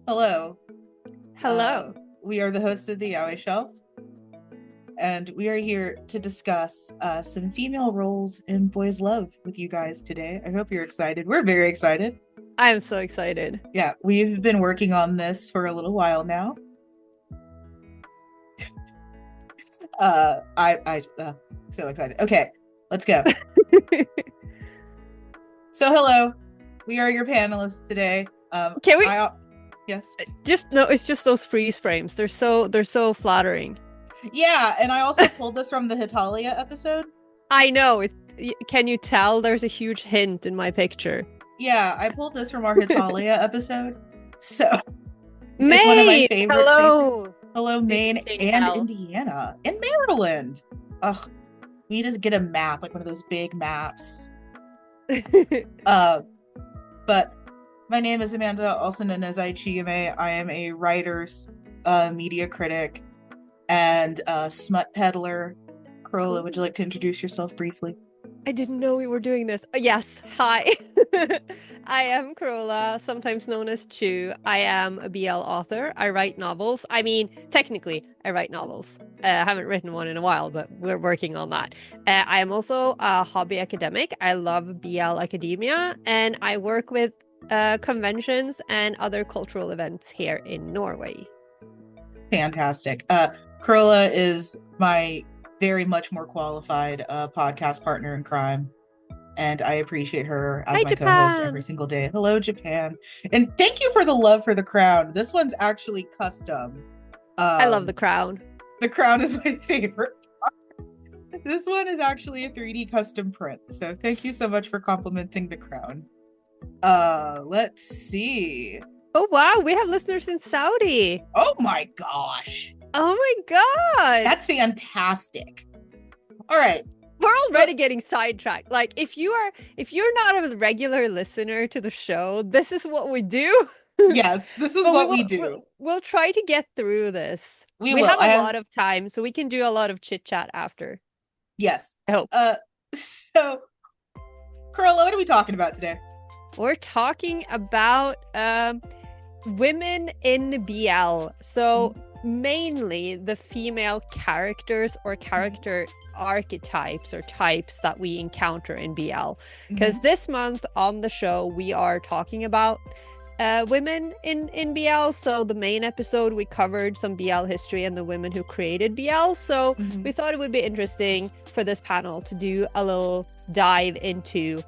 Hello. Hello. We are the hosts of the Yaoishelf, and we are here to discuss some female roles in boys' love with you guys today. I hope you're excited. We're very excited. I'm so excited. Yeah, we've been working on this for a little while now. I so excited. Okay, let's go. So hello, we are your panelists today. Can we? Yes. It's just those freeze frames. They're so flattering. Yeah, and I also pulled this from the Hitalia episode. I know. Can you tell? There's a huge hint in my picture. Yeah, I pulled this from our Hitalia episode. So Maine, it's one of my favorite. Hello, hello, Maine and Indiana and Maryland. Ugh, we need to get a map, like one of those big maps. But my name is Amanda, also known as Aichigame. I am a writer, media critic, and smut peddler. Carola, would you like to introduce yourself briefly? I didn't know we were doing this. Yes, hi. I am Carola, sometimes known as Chu. I am a BL author. I write novels. I mean, technically, I write novels. I haven't written one in a while, but we're working on that. I am also a hobby academic. I love BL academia, and I work with conventions and other cultural events here in Norway. Fantastic. Carola is my very much more qualified podcast partner in crime, and I appreciate her as my co-host every single day. Hello, Japan. And thank you for the love for the crown. This one's actually custom. I love the crown. The crown is my favorite part. This one is actually a 3D custom print, so thank you so much for complimenting the crown. Let's see. Oh wow, we have listeners in Saudi. Oh my gosh. Oh my god. That's fantastic. All right. We're already getting sidetracked. Like if you're not a regular listener to the show, this is what we do. Yes, this is what we do. We'll try to get through this. We have a lot of time, so we can do a lot of chit chat after. Yes. I hope. So Carola, what are we talking about today? We're talking about women in BL. So mainly the female characters or character archetypes or types that we encounter in BL. Because this month on the show, we are talking about women in BL. So the main episode, we covered some BL history and the women who created BL. So we thought it would be interesting for this panel to do a little dive into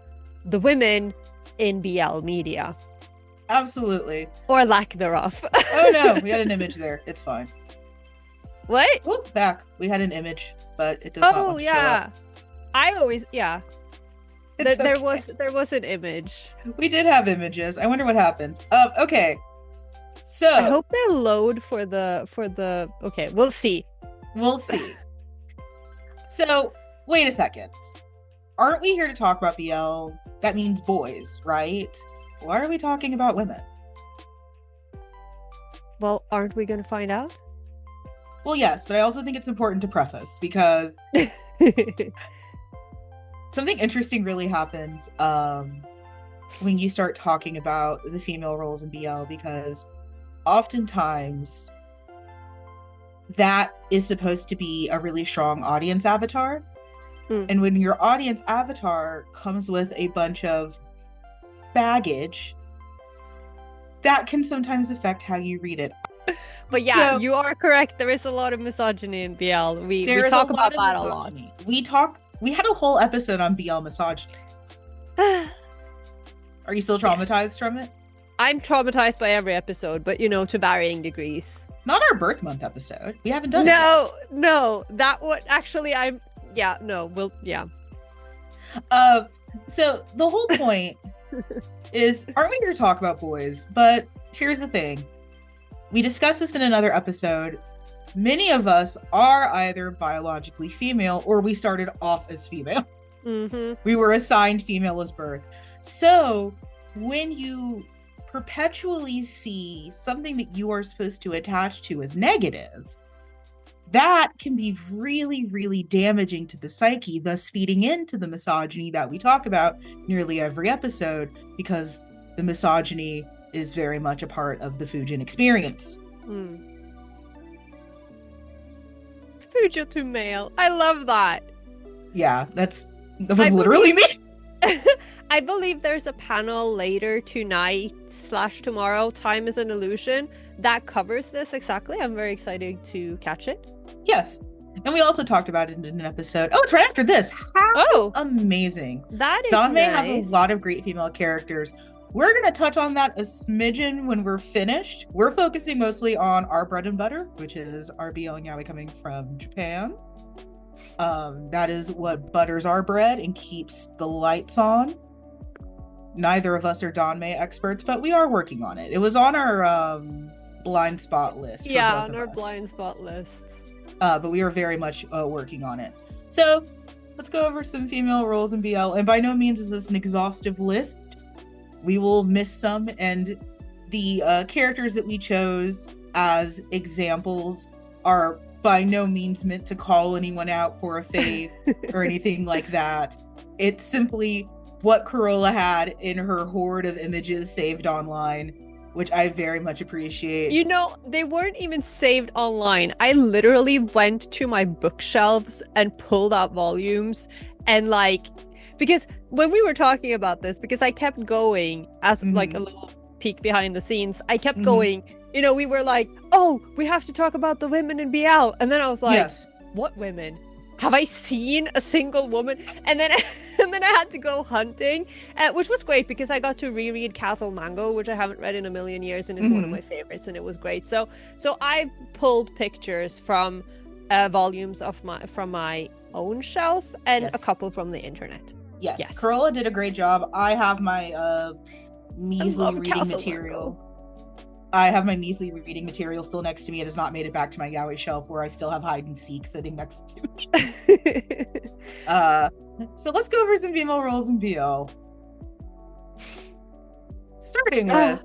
the women in BL media. Absolutely. Or lack thereof. Oh no, we had an image there. It's fine. What? Oh, back. We had an image, but it does not want to show up. I always, yeah. There was an image. We did have images. I wonder what happened. Okay. So I hope they load for the okay, we'll see. We'll see. So wait a second. Aren't we here to talk about BL? That means boys, right? Why are we talking about women? Well, aren't we going to find out? Well, yes, but I also think it's important to preface because something interesting really happens when you start talking about the female roles in BL, because oftentimes that is supposed to be a really strong audience avatar. And when your audience avatar comes with a bunch of baggage, that can sometimes affect how you read it. But yeah, so, you are correct. There is a lot of misogyny in BL. We talk about that a lot. We had a whole episode on BL misogyny. Are you still traumatized from it? I'm traumatized by every episode, but to varying degrees. Not our birth month episode. We haven't done it. No, that would actually yeah. So the whole point is, aren't we here to talk about boys? But here's the thing. We discussed this in another episode. Many of us are either biologically female or we started off as female. We were assigned female as birth. So when you perpetually see something that you are supposed to attach to as negative, that can be really, really damaging to the psyche, thus feeding into the misogyny that we talk about nearly every episode, because the misogyny is very much a part of the Fujin experience. Fujitsu male. I love that. Yeah, that was literally me. I believe there's a panel later tonight/tomorrow, Time is an Illusion, that covers this exactly. I'm very excited to catch it. Yes. And we also talked about it in an episode. Oh, it's right after this. How amazing. That is Danmei nice. has a lot of great female characters. We're going to touch on that a smidgen when we're finished. We're focusing mostly on our bread and butter, which is our BL and Yaoi coming from Japan. That is what butters our bread and keeps the lights on. Neither of us are Danmei experts, but we are working on it. It was on our blind spot list. Yeah, on our blind spot list. But we are very much working on it. So let's go over some female roles in BL. And by no means is this an exhaustive list. We will miss some, and the characters that we chose as examples are by no means meant to call anyone out for a fave or anything like that. It's simply what Carola had in her hoard of images saved online, which I very much appreciate. You know, they weren't even saved online. I literally went to my bookshelves and pulled out volumes and because when we were talking about this, because I kept going as like a little peek behind the scenes, I kept going, you know, we were like, oh, we have to talk about the women in BL. And then I was like, yes. What women? Have I seen a single woman? And then I had to go hunting, which was great because I got to reread Castle Mango, which I haven't read in a million years, and it's one of my favorites, and it was great. So I pulled pictures from volumes from my own shelf and a couple from the internet. Yes. Carola did a great job. I have my measly reading material. I have my measly reading material still next to me. It has not made it back to my Yaoishelf, where I still have hide and seek sitting next to me. So let's go over some female roles in BL. Starting with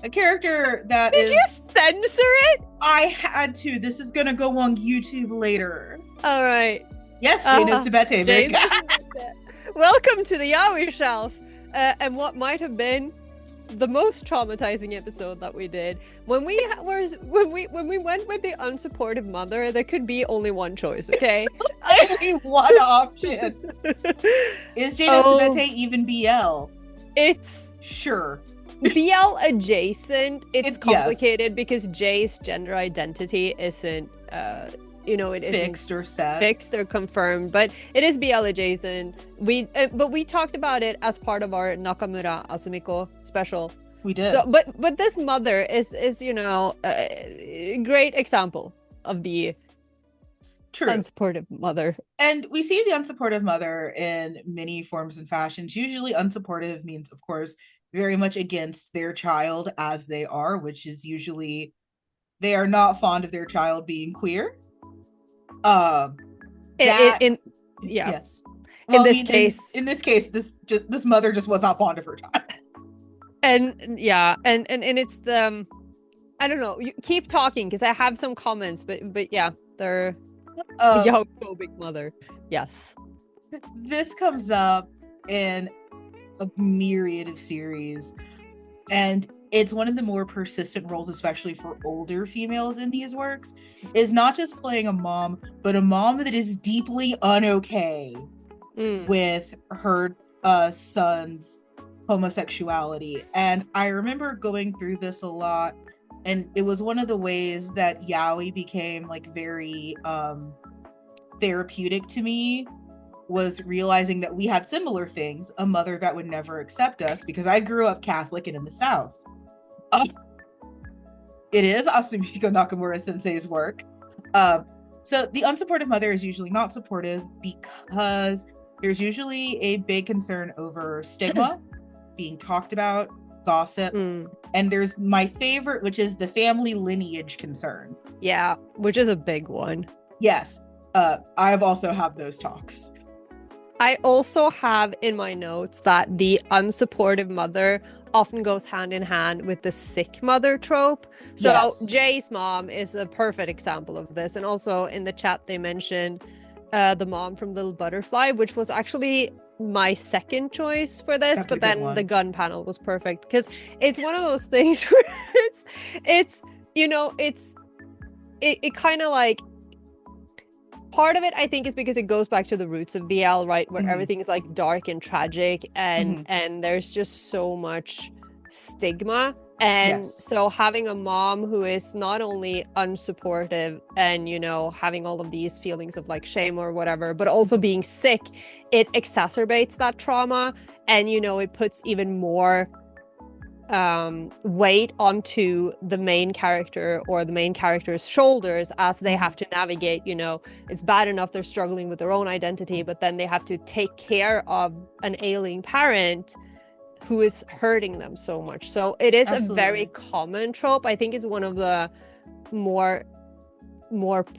a character that Did you censor it? I had to. This is gonna go on YouTube later. All right. Yes, Jane Subete. Welcome to the Yaoishelf, and what might have been the most traumatizing episode that we did. When we went with the unsupportive mother, there could be only one choice, okay? Only one option. Is Jane Subete even BL? It's sure. BL adjacent. It's complicated because Jay's gender identity isn't it isn't fixed or set, fixed or confirmed, but it is BL adjacent. But we talked about it as part of our Nakamura Asumiko special. We did. So, but this mother is a great example of the unsupportive mother. And we see the unsupportive mother in many forms and fashions. Usually, unsupportive means, of course, very much against their child as they are, which is usually they are not fond of their child being queer. Yes. Well, in this case, this mother just was not fond of her child. And it's the I don't know. You keep talking because I have some comments, but yeah, they're Yaophobic mother. Yes. This comes up in a myriad of series, and it's one of the more persistent roles, especially for older females in these works, is not just playing a mom, but a mom that is deeply unokay with her son's homosexuality. And I remember going through this a lot, and it was one of the ways that yaoi became like very therapeutic to me, was realizing that we had similar things, a mother that would never accept us, because I grew up Catholic and in the South. It is Asumiko Nakamura sensei's work. So the unsupportive mother is usually not supportive because there's usually a big concern over stigma being talked about, gossip, and there's my favorite, which is the family lineage concern. Yeah, which is a big one. Yes. I've also have those talks. I also have in my notes that the unsupportive mother often goes hand in hand with the sick mother trope. So Yes. Jay's mom is a perfect example of this. And also in the chat, they mentioned the mom from Little Butterfly, which was actually my second choice for this. That's a But good then one. the gun panel was perfect because it's one of those things where it's you know, it kind of like, part of it I think is because it goes back to the roots of BL, right, where everything is like dark and tragic, and there's just so much stigma. And so having a mom who is not only unsupportive and, you know, having all of these feelings of like shame or whatever, but also being sick, it exacerbates that trauma. And, you know, it puts even more weight onto the main character or the main character's shoulders as they have to navigate, you know, it's bad enough they're struggling with their own identity, but then they have to take care of an ailing parent who is hurting them so much. So it is a very common trope. I think it's one of the more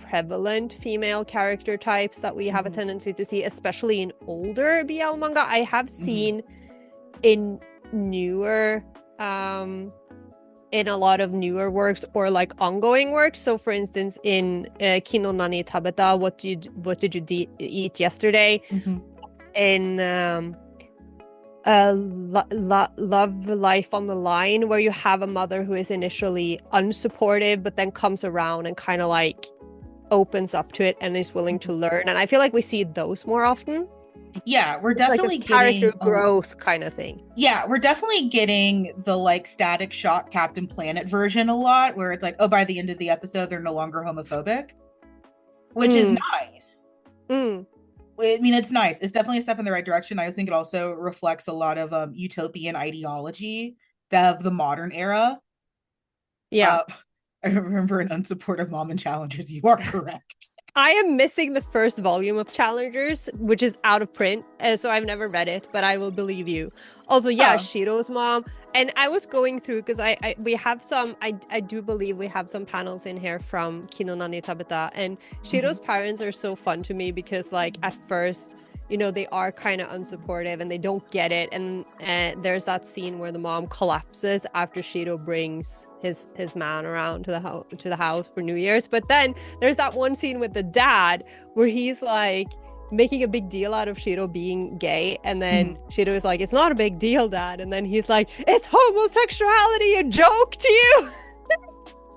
prevalent female character types that we have a tendency to see, especially in older BL manga. I have seen in newer in a lot of newer works or like ongoing works. So for instance, in Kino Nani Tabeta, what did you eat yesterday? In Love Life on the Line, where you have a mother who is initially unsupportive but then comes around and kind of like opens up to it and is willing to learn. And I feel like we see those more often. Yeah, we're definitely like a character growth kind of thing. Yeah, we're definitely getting the like Static Shock Captain Planet version a lot, where it's like, oh, by the end of the episode, they're no longer homophobic, which is nice. I mean, it's nice. It's definitely a step in the right direction. I think it also reflects a lot of utopian ideology of the modern era. Yeah. I remember an unsupportive mom in Challengers. You are correct. I am missing the first volume of Challengers, which is out of print, so I've never read it, but I will believe you. Also, yeah, Shiro's mom. And I was going through, because we have some, I do believe we have some panels in here from Kino Nani Tabeta, and Shiro's parents are so fun to me because, like, at first, you know, they are kind of unsupportive and they don't get it. And there's that scene where the mom collapses after Shiro brings his man around to the house for New Year's. But then there's that one scene with the dad where he's like making a big deal out of Shiro being gay, and then Shiro is like, it's not a big deal, Dad. And then he's like, is homosexuality a joke to you?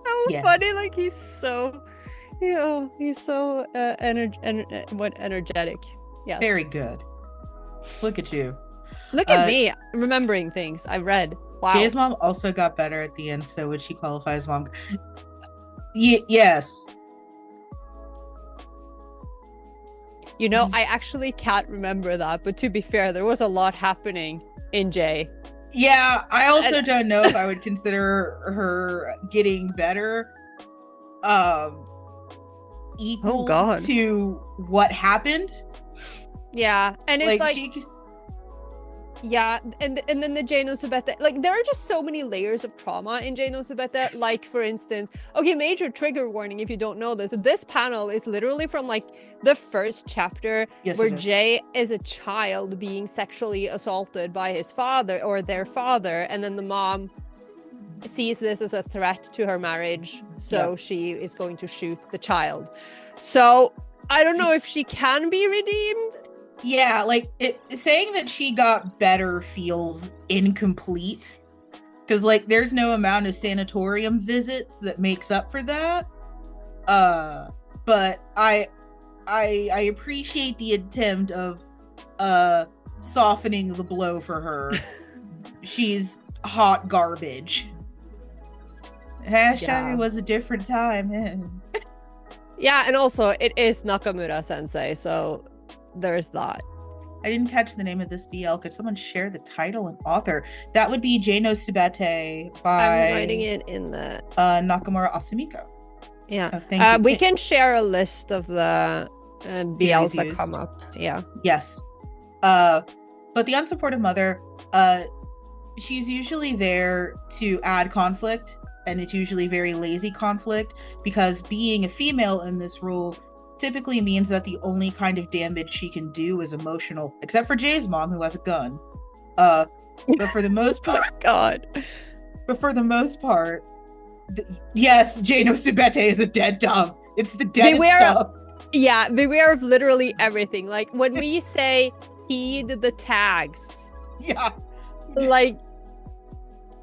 So funny. Like, he's so, you know, he's so energetic. Yeah, very good. Look at you. Look at me remembering things I read. Wow. Jay's mom also got better at the end, so would she qualify as mom? Yes. You know, I actually can't remember that, but to be fair, there was a lot happening in Jay. Yeah, I also don't know if I would consider her getting better equal to what happened. Yeah, and it's like yeah, and then the Jay no Subeta, like, there are just so many layers of trauma in Jay no Subeta. Like, for instance, okay, major trigger warning if you don't know this panel is literally from like the first chapter, where Jay is a child being sexually assaulted by his father or their father, and then the mom sees this as a threat to her marriage, so she is going to shoot the child. So I don't know if she can be redeemed. Yeah, like, saying that she got better feels incomplete, because like there's no amount of sanatorium visits that makes up for that. But I appreciate the attempt of softening the blow for her. She's hot garbage. Hashtag it was a different time. Yeah, and also it is Nakamura sensei, so there's that. I didn't catch the name of this BL. Could someone share the title and author? That would be Jay no Subete by... I'm writing it in the... Nakamura Asumiko. Yeah. We can share a list of the BLs that come up. Yeah. Yes. But the unsupportive mother, she's usually there to add conflict, and it's usually very lazy conflict, because being a female in this role typically means that the only kind of damage she can do is emotional, except for Jay's mom, who has a gun. But for the most part, God. but for the most part, yes, Jano Subete is a dead dove. It's the deadest dove. Yeah, beware of literally everything. Like when we say heed the tags. Yeah. Like,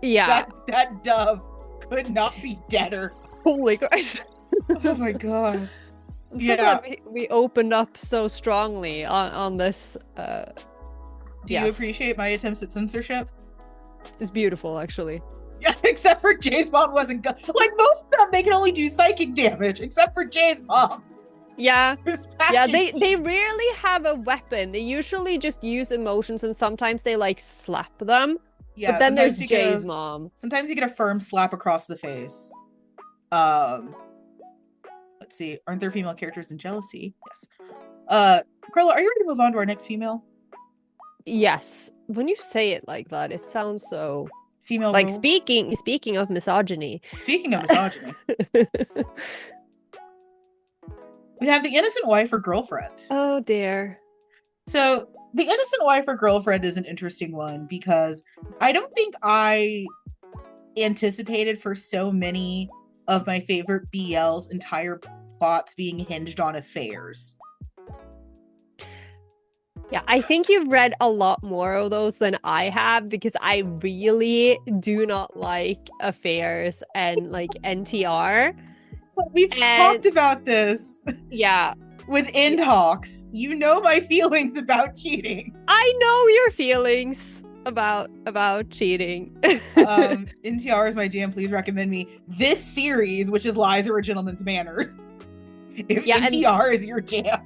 yeah. That dove could not be deader. Holy Christ. Oh my God. I'm so glad we opened up so strongly on this. Do you appreciate my attempts at censorship? It's beautiful, actually. Yeah, except for Jay's mom wasn't like most of them. They can only do psychic damage, except for Jay's mom. Yeah, yeah. They rarely have a weapon. They usually just use emotions, and sometimes they like slap them. Yeah, but then there's Jay's mom. Sometimes you get a firm slap across the face. Let's see. Aren't there female characters in Jealousy? Yes. Carola, are you ready to move on to our next female? Yes. When you say it like that, it sounds so female. Like role? Speaking of misogyny. Speaking of misogyny. We have the innocent wife or girlfriend. Oh dear. So the innocent wife or girlfriend is an interesting one because I don't think I anticipated for so many of my favorite BL's entire plots being hinged on affairs. Yeah, I think you've read a lot more of those than I have because I really do not like affairs and like NTR. We've talked about this. Yeah. Within talks. You know my feelings about cheating. I know your feelings about cheating. NTR is my jam. Please recommend me this series, which is Lies Are a Gentleman's Manners. If NTR is your jam.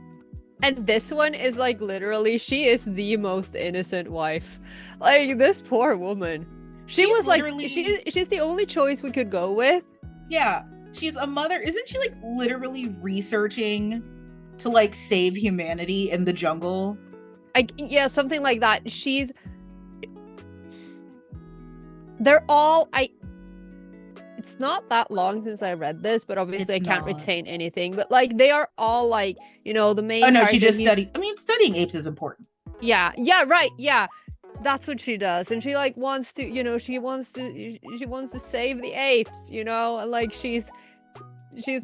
And this one is like literally, she is the most innocent wife. Like this poor woman. She's like, she's the only choice we could go with. Yeah. She's a mother. Isn't she like literally researching to like save humanity in the jungle? Yeah, something like that. It's not that long since I read this, but obviously I can't retain anything. But like they are all like, you know, the main. Oh no, she just studied. I mean, studying apes is important. Yeah, right. Yeah, that's what she does, and she like wants to, you know, she wants to save the apes, you know, and like she's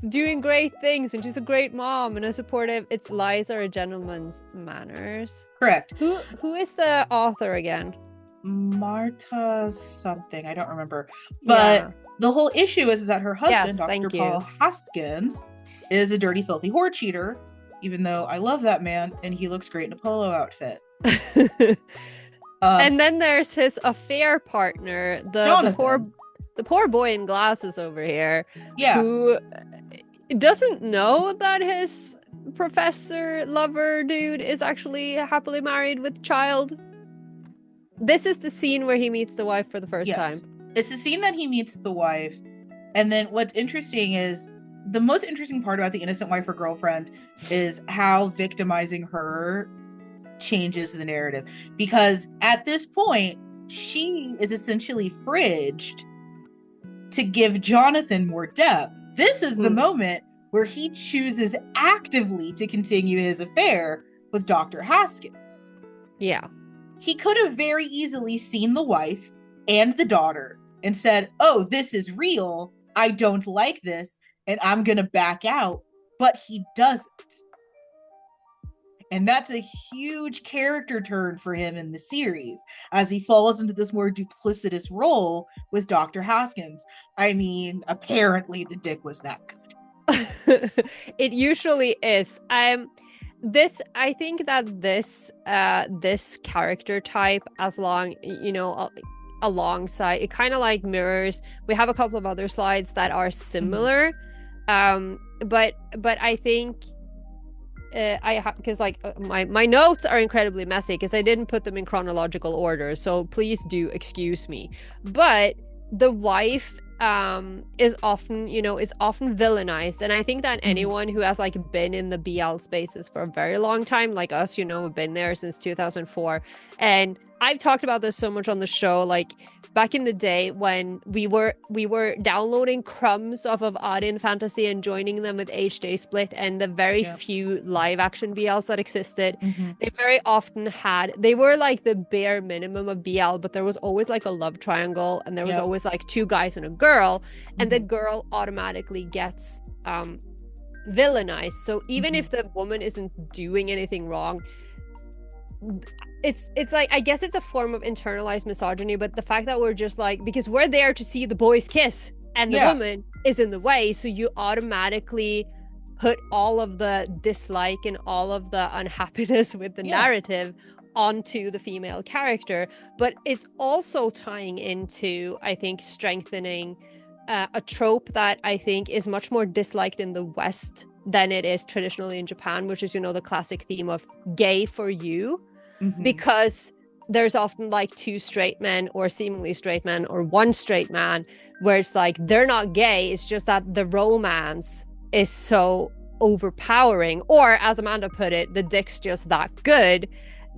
doing great things, and she's a great mom and a supportive. It's Lies Are a Gentleman's Manners. Correct. Who is the author again? Marta something. I don't remember. But the whole issue is that her husband, Dr. Paul Haskins, is a dirty, filthy whore cheater, even though I love that man and he looks great in a polo outfit. And then there's his affair partner, the poor boy in glasses over here, who doesn't know that his professor lover dude is actually happily married with child. This is the scene where he meets the wife for the first time. It's the scene that he meets the wife. And then what's interesting is the most interesting part about the innocent wife or girlfriend is how victimizing her changes the narrative. Because at this point, she is essentially fridged to give Jonathan more depth. This is the moment where he chooses actively to continue his affair with Dr. Haskins. Yeah. He could have very easily seen the wife and the daughter and said, oh, this is real. I don't like this, and I'm going to back out. But he doesn't. And that's a huge character turn for him in the series as he falls into this more duplicitous role with Dr. Haskins. I mean, apparently the dick was that good. It usually is. I think that this character type, alongside, it kind of like mirrors. We have a couple of other slides that are similar, but I think because my notes are incredibly messy because I didn't put them in chronological order, so please do excuse me. But the wife is often villainized, and I think that anyone who has like been in the BL spaces for a very long time, like us, we've been there since 2004, and I've talked about this so much on the show, like back in the day when we were downloading crumbs off of Arden Fantasy and joining them with HD Split and the very Yeah. few live action BLs that existed. Hmm. They very often had, they were like the bare minimum of BL, but there was always like a love triangle and there was Yeah. always like two guys and a girl, and the Hmm. girl automatically gets villainized. So even Hmm. if the woman isn't doing anything wrong, it's like, I guess it's a form of internalized misogyny, but the fact that we're just like, because we're there to see the boys kiss and the Yeah. woman is in the way, so you automatically put all of the dislike and all of the unhappiness with the Yeah. narrative onto the female character. But it's also tying into, I think, strengthening a trope that I think is much more disliked in the West than it is traditionally in Japan, which is, you know, the classic theme of gay for you. Hmm. Because there's often like two straight men or seemingly straight men or one straight man where it's like they're not gay, it's just that the romance is so overpowering, or as Amanda put it, the dick's just that good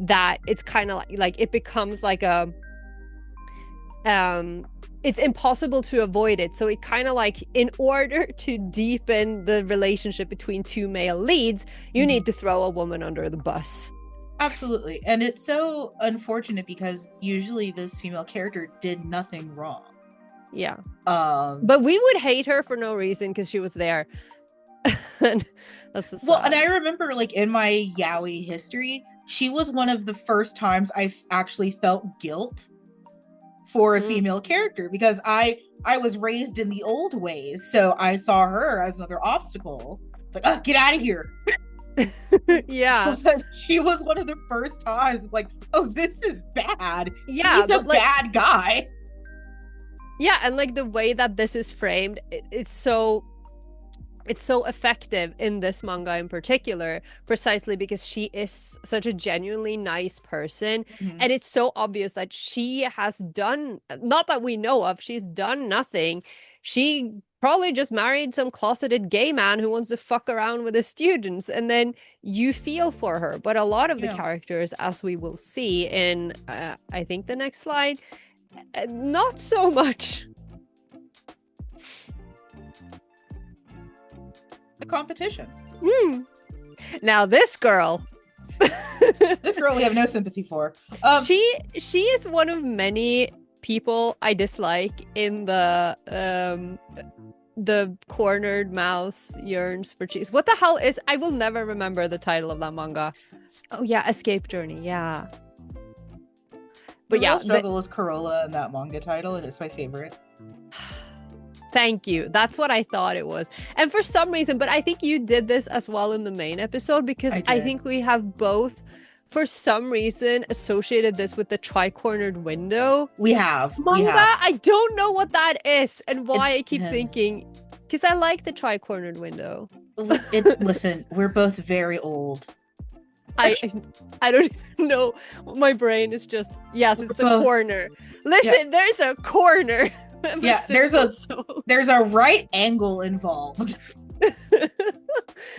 that it's kind of like it becomes like a it's impossible to avoid it. So it kind of like, in order to deepen the relationship between two male leads, you need to throw a woman under the bus. Absolutely. And it's so unfortunate because usually this female character did nothing wrong. Yeah. Um But we would hate her for no reason because she was there. That's just well, and I remember like in my Yaoi history, she was one of the first times I actually felt guilt for a female character because I was raised in the old ways, so I saw her as another obstacle. Like, oh, get out of here. Yeah. But she was one of the first times it's like, oh, this is bad. Yeah, He's a like, bad guy. Yeah, and like the way that this is framed, it's so effective in this manga in particular, precisely because she is such a genuinely nice person. Mhm. And it's so obvious that she has done, not that we know of, she's done nothing. She probably just married some closeted gay man who wants to fuck around with his students, and then you feel for her. But a lot of the Yeah. characters, as we will see in I think the next slide, not so much. The competition. Now this girl This girl we have no sympathy for. she is one of many people I dislike in the cornered mouse yearns for cheese. What the hell is, I will never remember the title of that manga. Oh yeah, Escape Journey. Yeah. But the yeah, real struggle is Carola in that manga title, and it's my favorite. thank you. That's what I thought it was. And for some reason, but I think you did this as well in the main episode, because I I did. think we have both, for some reason, associated this with the tri-cornered window We have. manga. I don't know what that is and why It's- I keep thinking, because I like the tri-cornered window. Listen, we're both very old. I don't even know. My brain is just, yes, it's the Both. corner. Listen, there's a corner. Yeah, there's a right angle involved.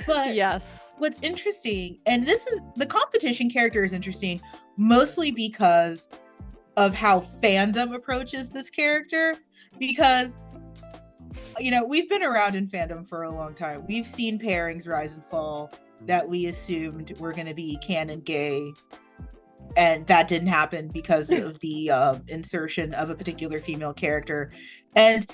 But Yes. what's interesting, and this is the competition character is interesting mostly because of how fandom approaches this character, because you know, we've been around in fandom for a long time. We've seen pairings rise and fall that we assumed were going to be canon gay, and that didn't happen because of the insertion of a particular female character. And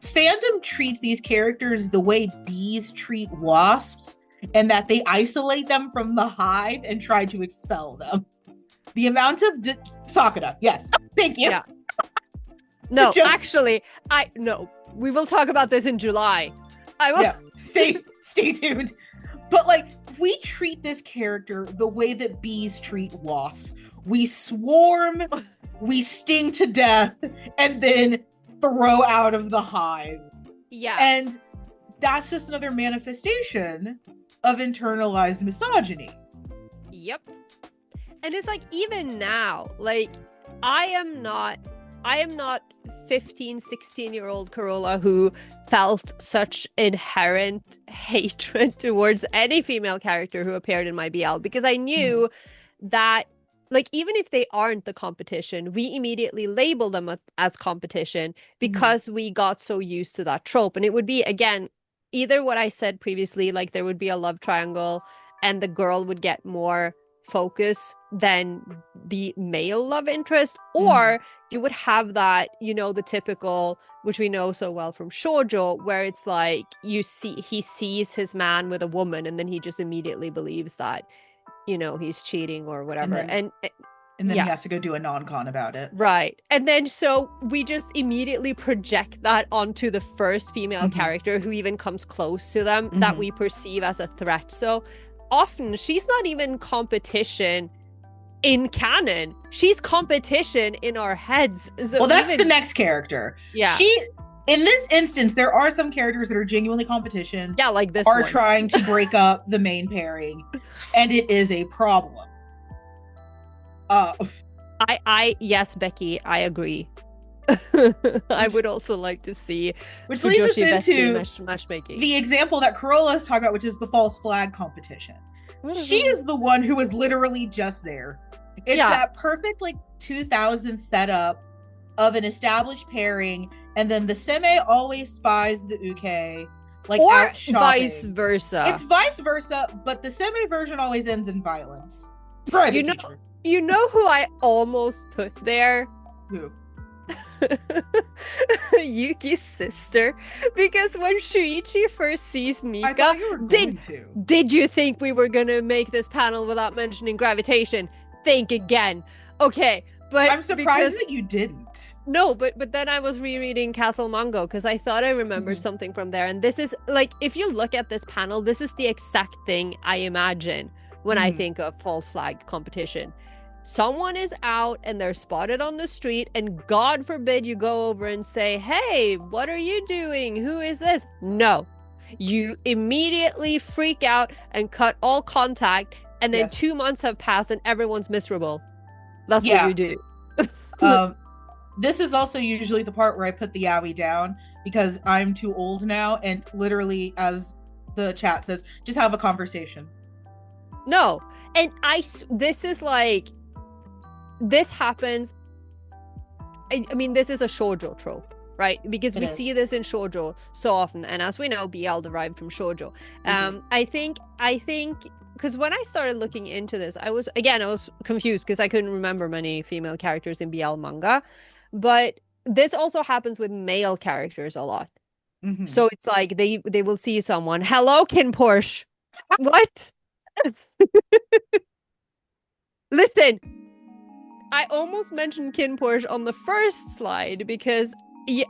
fandom treats these characters the way bees treat wasps, and that they isolate them from the hive and try to expel them. The amount of Sakura, yes, thank you. Yeah. No, Just- actually, no. We will talk about this in July. I will. Yeah, stay tuned. But like, we treat this character the way that bees treat wasps. We swarm, we sting to death, and then throw out of the hive. Yeah. And that's just another manifestation of internalized misogyny. Yep. And it's like, even now, like, I am not 15, 16-year-old Carola who felt such inherent hatred towards any female character who appeared in my BL, because I knew that like even if they aren't the competition, we immediately label them as competition Mhm. because we got so used to that trope. And it would be, again, either what I said previously, like there would be a love triangle and the girl would get more focus than the male love interest, Mhm. or you would have that, the typical, which we know so well from shoujo, where it's like he sees his man with a woman and then he just immediately believes that he's cheating or And whatever. then And and then he yeah, has to go do a non-con about it. right. And then so we just immediately project that onto the first female Mhm. character who even comes close to them that Mhm. we perceive as a threat. So often she's not even competition in canon. She's competition in our heads. So Well, that's the even, next character. yeah, She, in this instance, there are some characters that are genuinely competition, yeah, like this are one. trying to break up the main pairing, and it is a problem. Uh, Yes, Becky, I agree. I would also like to see which leads us Fujoshi Bestie into matchmaking. the example that Carola is talking about, which is the false flag competition. What is She this? is the one who is literally just there. It's Yeah. that perfect like 2000 setup of an established pairing, and then the seme always spies the uke like Or out vice shopping. versa. It's vice versa, but the seme version always ends in violence. Private You know, teacher. you know who I almost put there? Who? Yuki's sister. Because when Shuichi first sees I thought Mika, you were going to. did you think we were gonna make this panel without mentioning gravitation? Think again. Okay, but I'm surprised that you didn't. no, but then I was rereading Castle Mango because I thought I remembered something from there. And this is like, if you look at this panel, this is the exact thing I imagine when I think of false flag competition. Someone is out and they're spotted on the street, and God forbid you go over and say, "Hey, what are you doing? Who is this?" No. You immediately freak out and cut all contact, and then Yes. 2 months have passed and everyone's miserable. That's what Yeah. you do. This is also usually the part where I put the yaoi down because I'm too old now, and literally, as the chat says, just have a conversation. No. And this is like, this happens. I mean, this is a shoujo trope, right? Because we see this in shoujo so often. And as we know, BL derived from shoujo. I think because when I started looking into this, I was confused because I couldn't remember many female characters in BL manga. But this also happens with male characters a lot. So it's like they will see someone, "Hello, Kin Porsche." What? Listen, I almost mentioned Kin Porsche on the first slide because wait,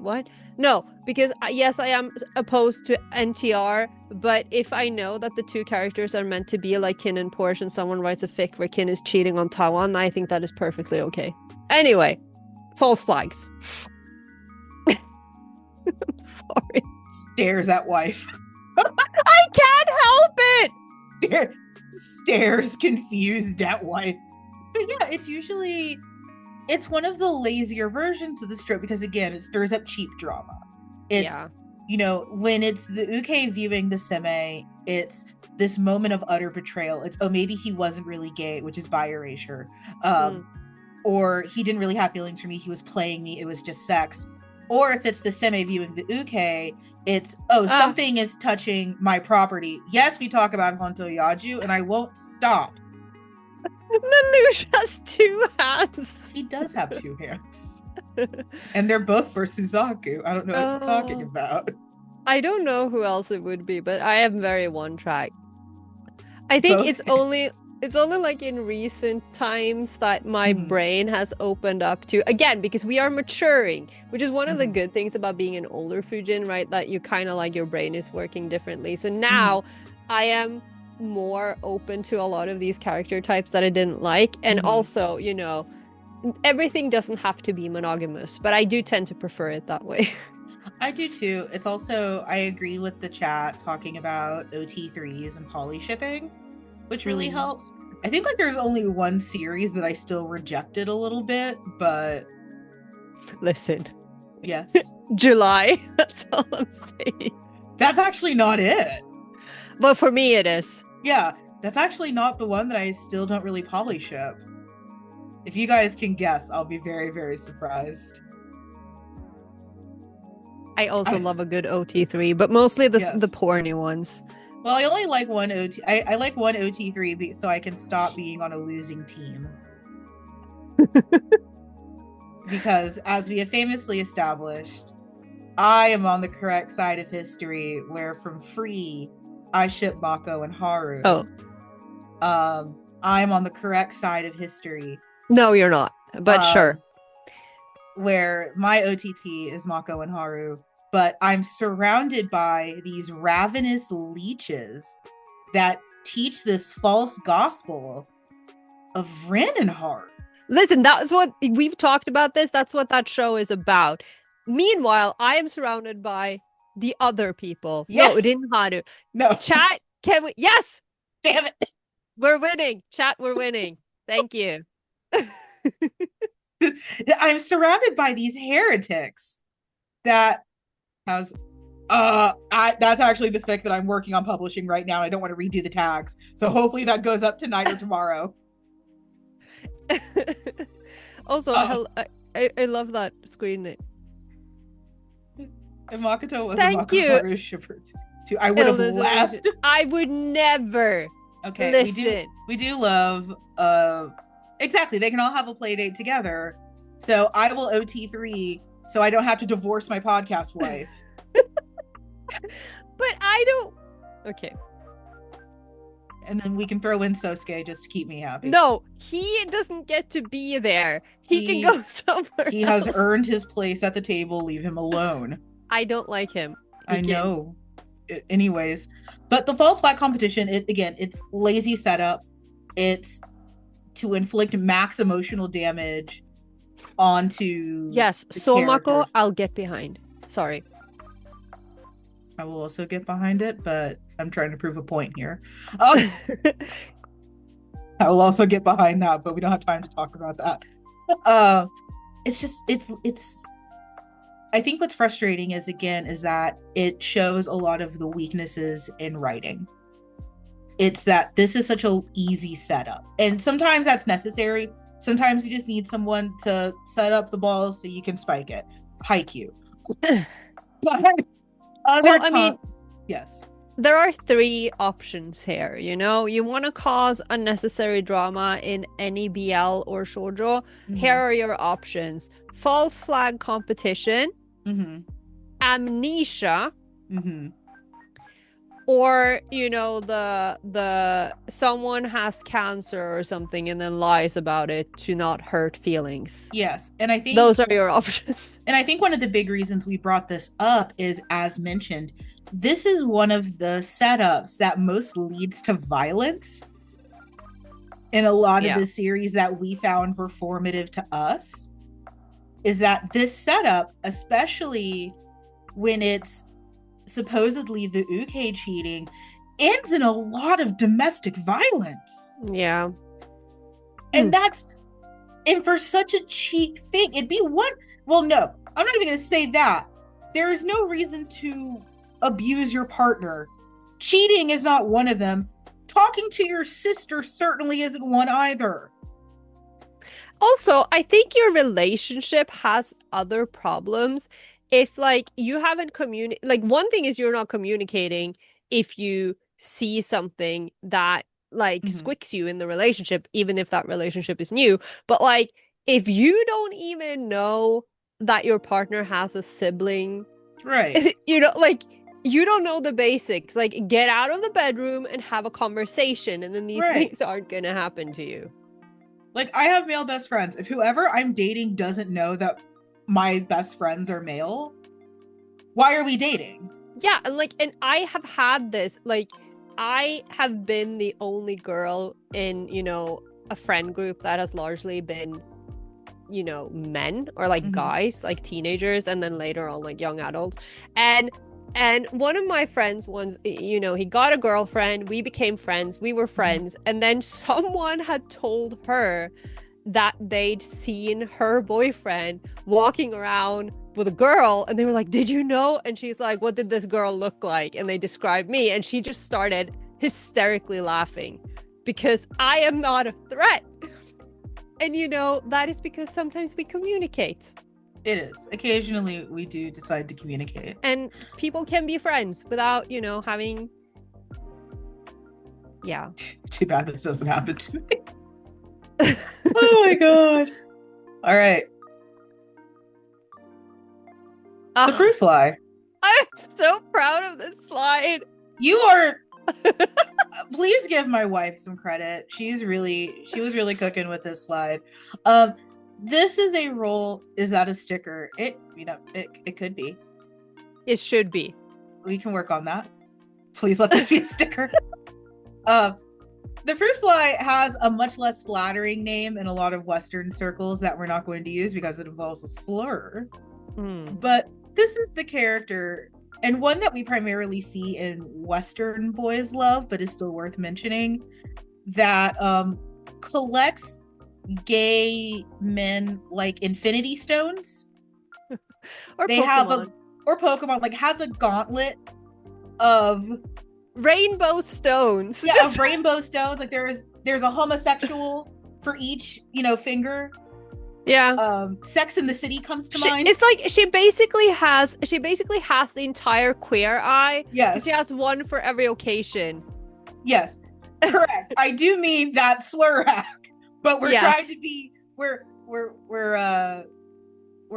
what? No, because yes, I am opposed to NTR, but if I know that the two characters are meant to be like Kin and Porsche and someone writes a fic where Kin is cheating on Tawan, I think that is perfectly okay. Anyway, false flags. I'm sorry. Stares at wife. I can't help it! Stares confused at wife. But yeah, it's one of the lazier versions of the strip because again, it stirs up cheap drama. It's when it's the uke viewing the seme, it's this moment of utter betrayal. It's maybe he wasn't really gay, which is bi erasure. Or he didn't really have feelings for me, he was playing me, it was just sex. Or if it's the seme viewing the uke, it's something is touching my property. Yes, we talk about Honto Yaju, and I won't stop. Lelouch has 2 hands. He does have 2 hands. And they're both for Suzaku. I don't know what you're talking about. I don't know who else it would be, but I am very one track. I think it's only like in recent times that my brain has opened up to, again, because we are maturing, which is one of the good things about being an older Fujin, right? That you kind of like your brain is working differently. So now I am more open to a lot of these character types that I didn't like. And also, everything doesn't have to be monogamous, but I do tend to prefer it that way. I do too. It's also, I agree with the chat talking about OT3s and poly shipping, which really helps. I think like there's only one series that I still rejected a little bit, but listen. Yes. July. That's all I'm saying. That's actually not it. But for me it is. Yeah. That's actually not the one that I still don't really polyship. If you guys can guess, I'll be very, very surprised. I also love a good OT3, but mostly the Yes. porny ones. Well, I only like one OT. I like one OT3 so I can stop being on a losing team. Because, as we have famously established, I am on the correct side of history, where from Free, I ship Mako and Haru. Oh. I'm on the correct side of history. No, you're not, but sure. Where my OTP is Mako and Haru, but I'm surrounded by these ravenous leeches that teach this false gospel of Ren and Haru. Listen, that's what we've talked about this. That's what that show is about. Meanwhile, I am surrounded by the other people. Yeah. No, Rin Haru. No. Chat, can we? Yes! Damn it. We're winning. Chat, we're winning. Thank you. I'm surrounded by these heretics that has that's actually the fic that I'm working on publishing right now. I don't want to redo the tags, so hopefully that goes up tonight or tomorrow. Also, I love that screen name. If Makoto was Thank a you. Shipper too, I would have left. I would never. Okay, listen. We do love exactly. They can all have a play date together. So I will OT3 so I don't have to divorce my podcast wife. But I don't. Okay. And then we can throw in Sosuke just to keep me happy. No, he doesn't get to be there. He can go somewhere He else. has earned his place at the table. Leave him alone. I don't like him. I know. Anyways, but the false flag competition, it's lazy setup. It's to inflict max emotional damage onto. Yes, Somako, I'll get behind. Sorry. I will also get behind it, but I'm trying to prove a point here. I will also get behind that, but we don't have time to talk about that. It's I think what's frustrating is that it shows a lot of the weaknesses in writing. It's that this is such an easy setup, and sometimes that's necessary. Sometimes you just need someone to set up the ball so you can spike it. Haikyuu. Well, I mean, yes. There are 3 options here, you know? You want to cause unnecessary drama in any BL or shoujo. Mm-hmm. Here are your options. False flag competition. Mm-hmm. Amnesia. Mm-hmm. Or, you know, the someone has cancer or something and then lies about it to not hurt feelings. Yes, and I think those are your options. And I think one of the big reasons we brought this up is, as mentioned, this is one of the setups that most leads to violence in a lot of the series that we found were formative to us. Is that this setup, especially when it's supposedly the uke cheating, ends in a lot of domestic violence. Yeah. And and for such a cheap thing, it'd be one. Well, no, I'm not even going to say that. There is no reason to abuse your partner. Cheating is not one of them. Talking to your sister certainly isn't one either. Also, I think your relationship has other problems. If like you haven't like one thing is you're not communicating if you see something that like squicks you in the relationship, even if that relationship is new. But like if you don't even know that your partner has a sibling, right? You know, like you don't know the basics. Like get out of the bedroom and have a conversation, and then these things aren't gonna happen to you. Like I have male best friends. If whoever I'm dating doesn't know that my best friends are male, why are we dating? Yeah, and I have had this, like I have been the only girl in, you know, a friend group that has largely been, you know, men or like guys, like teenagers, and then later on like young adults. And one of my friends once, you know, he got a girlfriend, we became friends, we were friends, and then someone had told her that they'd seen her boyfriend walking around with a girl, and they were like, did you know? And she's like, what did this girl look like? And they described me, and she just started hysterically laughing because I am not a threat. And that is because sometimes we communicate. It is. Occasionally we do decide to communicate. And people can be friends without, having... Yeah. Too bad this doesn't happen to me. Oh my god. All right. The fruit fly. I'm so proud of this slide. You are... Please give my wife some credit. She was really cooking with this slide. This is a roll. Is that a sticker? It could be. It should be. We can work on that. Please let this be a sticker. The fruit fly has a much less flattering name in a lot of Western circles that we're not going to use because it involves a slur. But this is the character, and one that we primarily see in Western boys love, but is still worth mentioning, that collects gay men like infinity stones. Or they Pokemon. Or Pokemon, like has a gauntlet of rainbow stones. Yeah, of rainbow stones. Like there's a homosexual for each, finger. Yeah. Sex in the City comes to mind. It's like she basically has the entire queer eye. Yes. She has one for every occasion. Yes. Correct. I do mean that slur hack. But we're trying to be we're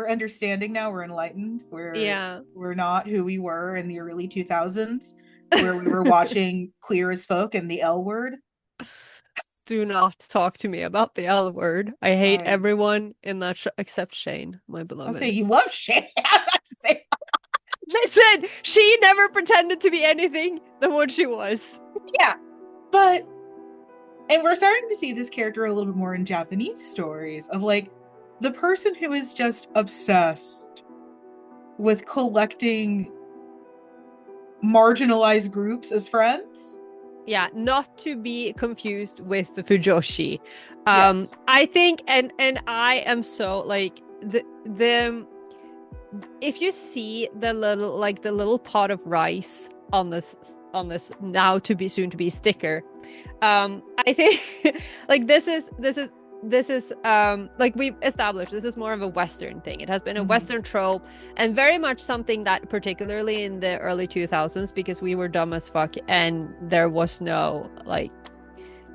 understanding now, we're enlightened. We're not who we were in the early 2000s where we were watching Queer as Folk and the L Word. Do not talk to me about the L Word. I hate everyone in that show except Shane, my beloved. I'll say you love Shane. I was about to say. Listen, she never pretended to be anything than what she was. Yeah, and we're starting to see this character a little bit more in Japanese stories of like the person who is just obsessed with collecting marginalized groups as friends. Yeah, not to be confused with the Fujoshi. Yes. I think, and I am so like the if you see the little pot of rice on this now to be soon to be sticker, I think like this is like we've established, this is more of a Western thing. It has been a Western trope, and very much something that particularly in the early 2000s, because we were dumb as fuck and there was no like,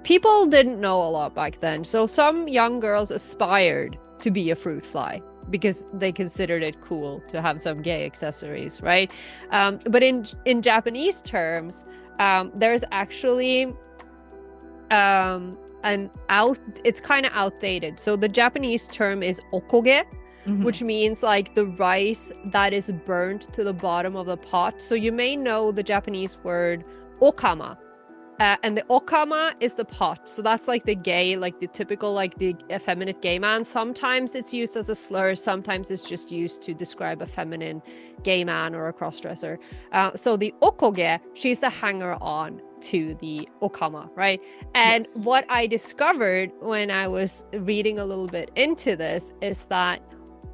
people didn't know a lot back then, so some young girls aspired to be a fruit fly because they considered it cool to have some gay accessories, right? But in Japanese terms, there's actually it's kind of outdated. So the Japanese term is okoge, which means like the rice that is burnt to the bottom of the pot. So you may know the Japanese word okama. And the okama is the pot. So that's like the gay, like the typical, like the effeminate gay man. Sometimes it's used as a slur. Sometimes it's just used to describe a feminine gay man or a crossdresser. So the okoge, she's the hanger-on to the okama, right? And what I discovered when I was reading a little bit into this is that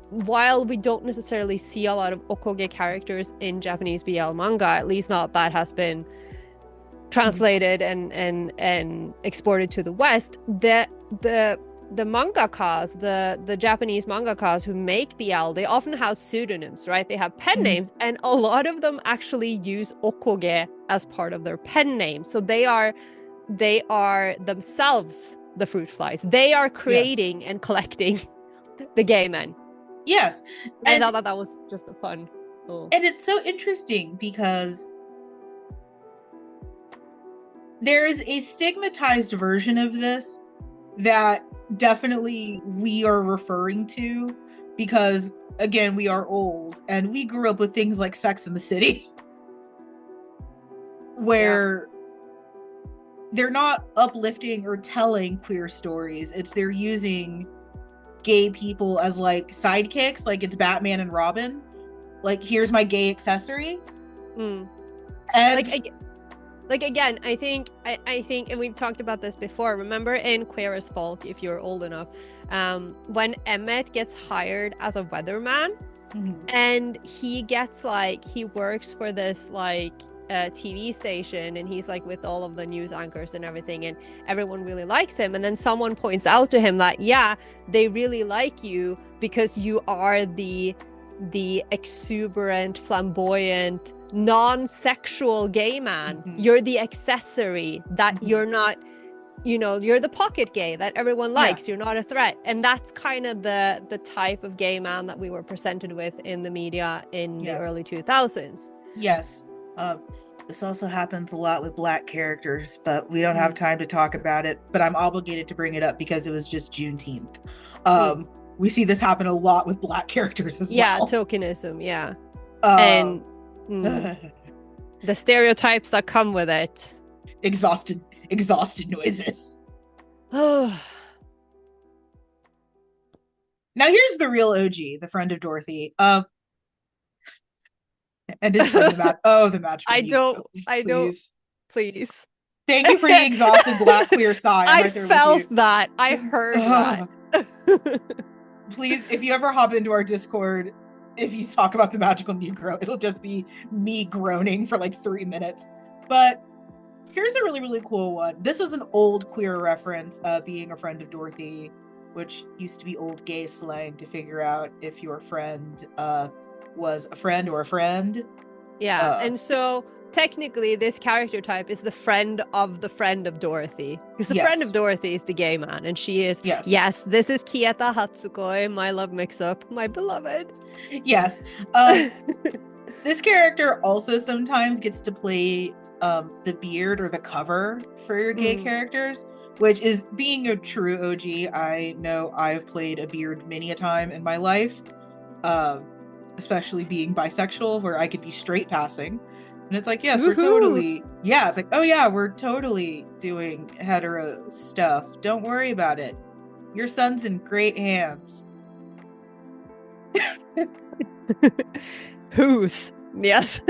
while we don't necessarily see a lot of okoge characters in Japanese BL manga, at least not that has been translated and exported to the West, the mangakas, the Japanese mangakas who make BL, they often have pseudonyms, right? They have pen names, and a lot of them actually use okoge as part of their pen name. So they are themselves the fruit flies. They are creating and collecting the gay men. Yes. And I thought that was just a fun. And it's so interesting because there is a stigmatized version of this that definitely we are referring to because, again, we are old and we grew up with things like Sex in the City where they're not uplifting or telling queer stories. It's they're using gay people as like sidekicks, like it's Batman and Robin. Like, here's my gay accessory. And like again, I think, and we've talked about this before. Remember in Queer as Folk, if you're old enough, when Emmett gets hired as a weatherman, and he gets like, he works for this like TV station, and he's like with all of the news anchors and everything, and everyone really likes him. And then someone points out to him that, yeah, they really like you because you are the exuberant, flamboyant, non-sexual gay man. You're the accessory, that you're not, you're the pocket gay that everyone likes. You're not a threat. And that's kind of the type of gay man that we were presented with in the media in the early 2000s. Yes. This also happens a lot with Black characters, but we don't have time to talk about it. But I'm obligated to bring it up because it was just Juneteenth. We see this happen a lot with Black characters as well. Yeah, tokenism, yeah. And the stereotypes that come with it. Exhausted noises. Oh. Now here's the real OG, the friend of Dorothy. And it's like the magic. I don't. Please. Thank you for the exhausted Black queer sigh. I felt that. I heard that. Please, if you ever hop into our Discord, if you talk about the magical Negro, it'll just be me groaning for like 3 minutes. But here's a really, really cool one. This is an old queer reference, being a friend of Dorothy, which used to be old gay slang to figure out if your friend was a friend or a friend. Yeah, and so technically this character type is the friend of Dorothy. Because the friend of Dorothy is the gay man, and she is, yes, this is Kieta Hatsukoi, my love mix-up, my beloved. Yes. This character also sometimes gets to play the beard or the cover for your gay characters, which is being a true OG. I know I've played a beard many a time in my life, especially being bisexual, where I could be straight passing. And it's like, yes, we're totally, it's like, oh yeah, we're totally doing hetero stuff. Don't worry about it. Your son's in great hands. Whose? Yes.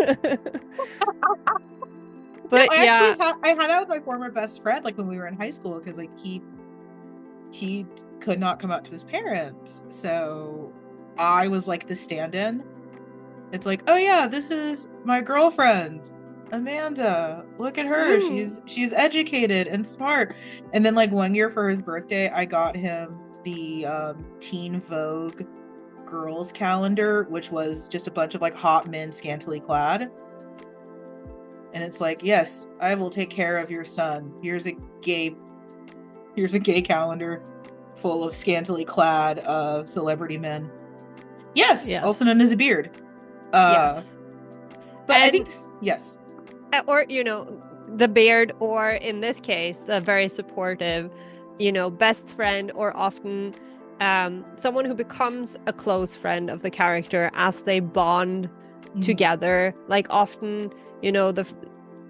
But I had out with my former best friend, like when we were in high school, because like he could not come out to his parents. So I was like the stand-in. It's like, oh yeah, this is my girlfriend, Amanda. Look at her. She's educated and smart. And then like 1 year for his birthday, I got him the Teen Vogue girls calendar, which was just a bunch of like hot men scantily clad. And it's like, yes, I will take care of your son. Here's a gay calendar full of scantily clad celebrity men. Yes, also known as a beard. Yes. But I think, yes. Or, the beard, or in this case, a very supportive, best friend, or often someone who becomes a close friend of the character as they bond together. Like often,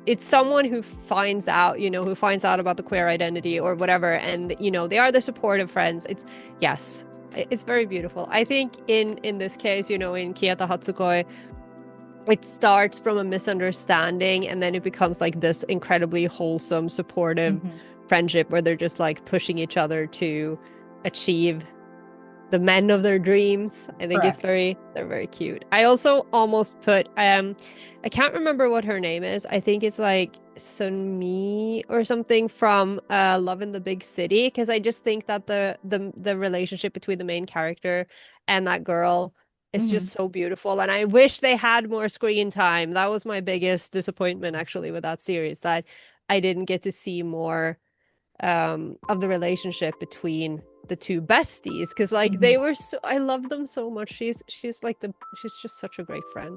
it's someone who finds out about the queer identity or whatever, and they are the supportive friends. It's very beautiful. I think in this case, in Kieta Hatsukoi, it starts from a misunderstanding, and then it becomes like this incredibly wholesome, supportive friendship where they're just like pushing each other to achieve the men of their dreams. I think they're very cute. I also almost put I can't remember what her name is. I think it's like Sunmi or something from Love in the Big City, because I just think that the relationship between the main character and that girl is just so beautiful, and I wish they had more screen time. That was my biggest disappointment actually with that series, that I didn't get to see more of the relationship between the two besties, because like they were so, I love them so much. She's just such a great friend.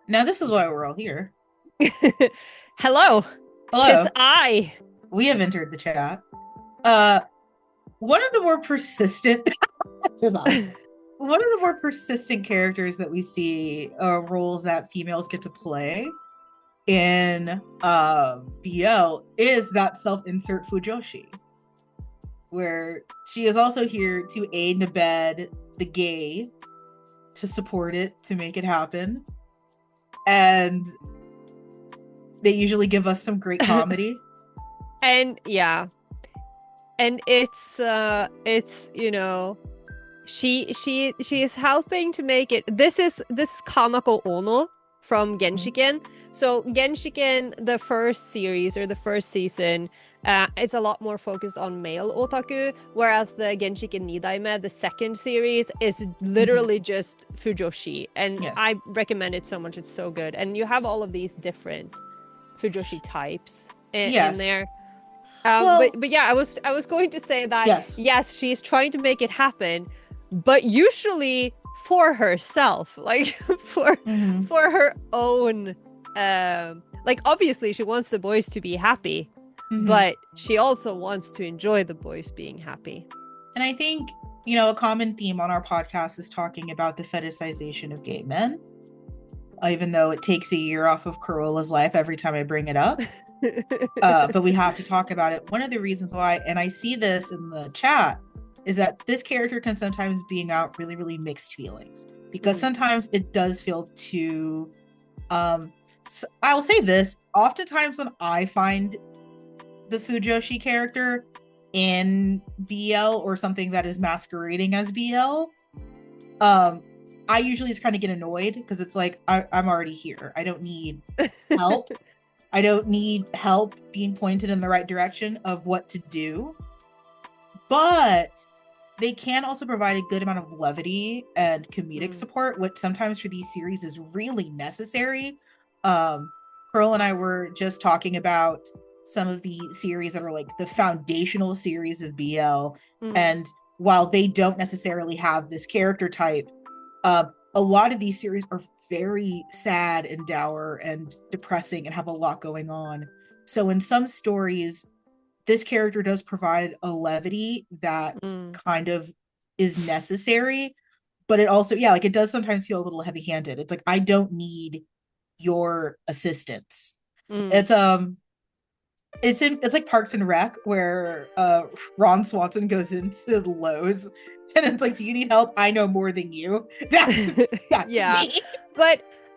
Now this is why we're all here. Hello. Tis I. We have entered the chat. One of the more persistent characters that we see, roles that females get to play in BL, is that self-insert Fujoshi, where she is also here to aid and abet the gay, to support it, to make it happen. And they usually give us some great comedy. And it's She is helping to make it. This is Kanako Ono from Genshiken. So Genshiken, the first series or the first season, is a lot more focused on male otaku, whereas the Genshiken Nidaime, the second series, is literally just fujoshi, and Yes. I recommend it so much. It's so good, and you have all of these different fujoshi types in there. But yeah, I was going to say that yes, she's trying to make it happen, but usually for herself, like for her own. Like obviously she wants the boys to be happy, but she also wants to enjoy the boys being happy. And I think, you know, a common theme on our podcast is talking about the fetishization of gay men. Even though it takes a year off of Carola's life every time I bring it up. But we have to talk about it. One of the reasons why, and I see this in the chat, is that this character can sometimes bring out really, really mixed feelings. Because sometimes it does feel too... so I will say this, oftentimes when I find the Fujoshi character in BL or something that is masquerading as BL, I usually just kind of get annoyed because it's like, I'm already here. I don't need help. I don't need help being pointed in the right direction of what to do. But they can also provide a good amount of levity and comedic support, which sometimes for these series is really necessary. Carola and I were just talking about some of the series that are like the foundational series of BL. And while they don't necessarily have this character type, a lot of these series are very sad and dour and depressing and have a lot going on. So in some stories, this character does provide a levity that kind of is necessary, but it also, like it does sometimes feel a little heavy-handed. It's like, I don't need your assistance. It's like Parks and Rec, where Ron Swanson goes into Lowe's and it's like, do you need help? I know more than you. That's me.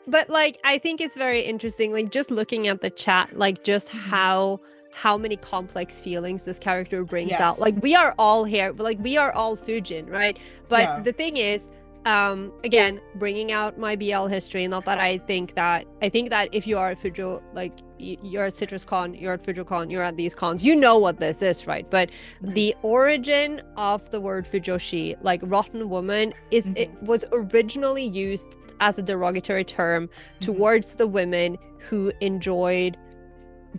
But like, I think it's very interesting, like just looking at the chat, like just how many complex feelings this character brings out. Like we are all here, like we are all Fujin, right? But the thing is, again, bringing out my BL history, not that I think that if you are a Fujo, like you're at Citrus Con, you're at FujoCon, you're at these cons, you know what this is, right? But the origin of the word Fujoshi, like rotten woman, is it was originally used as a derogatory term towards the women who enjoyed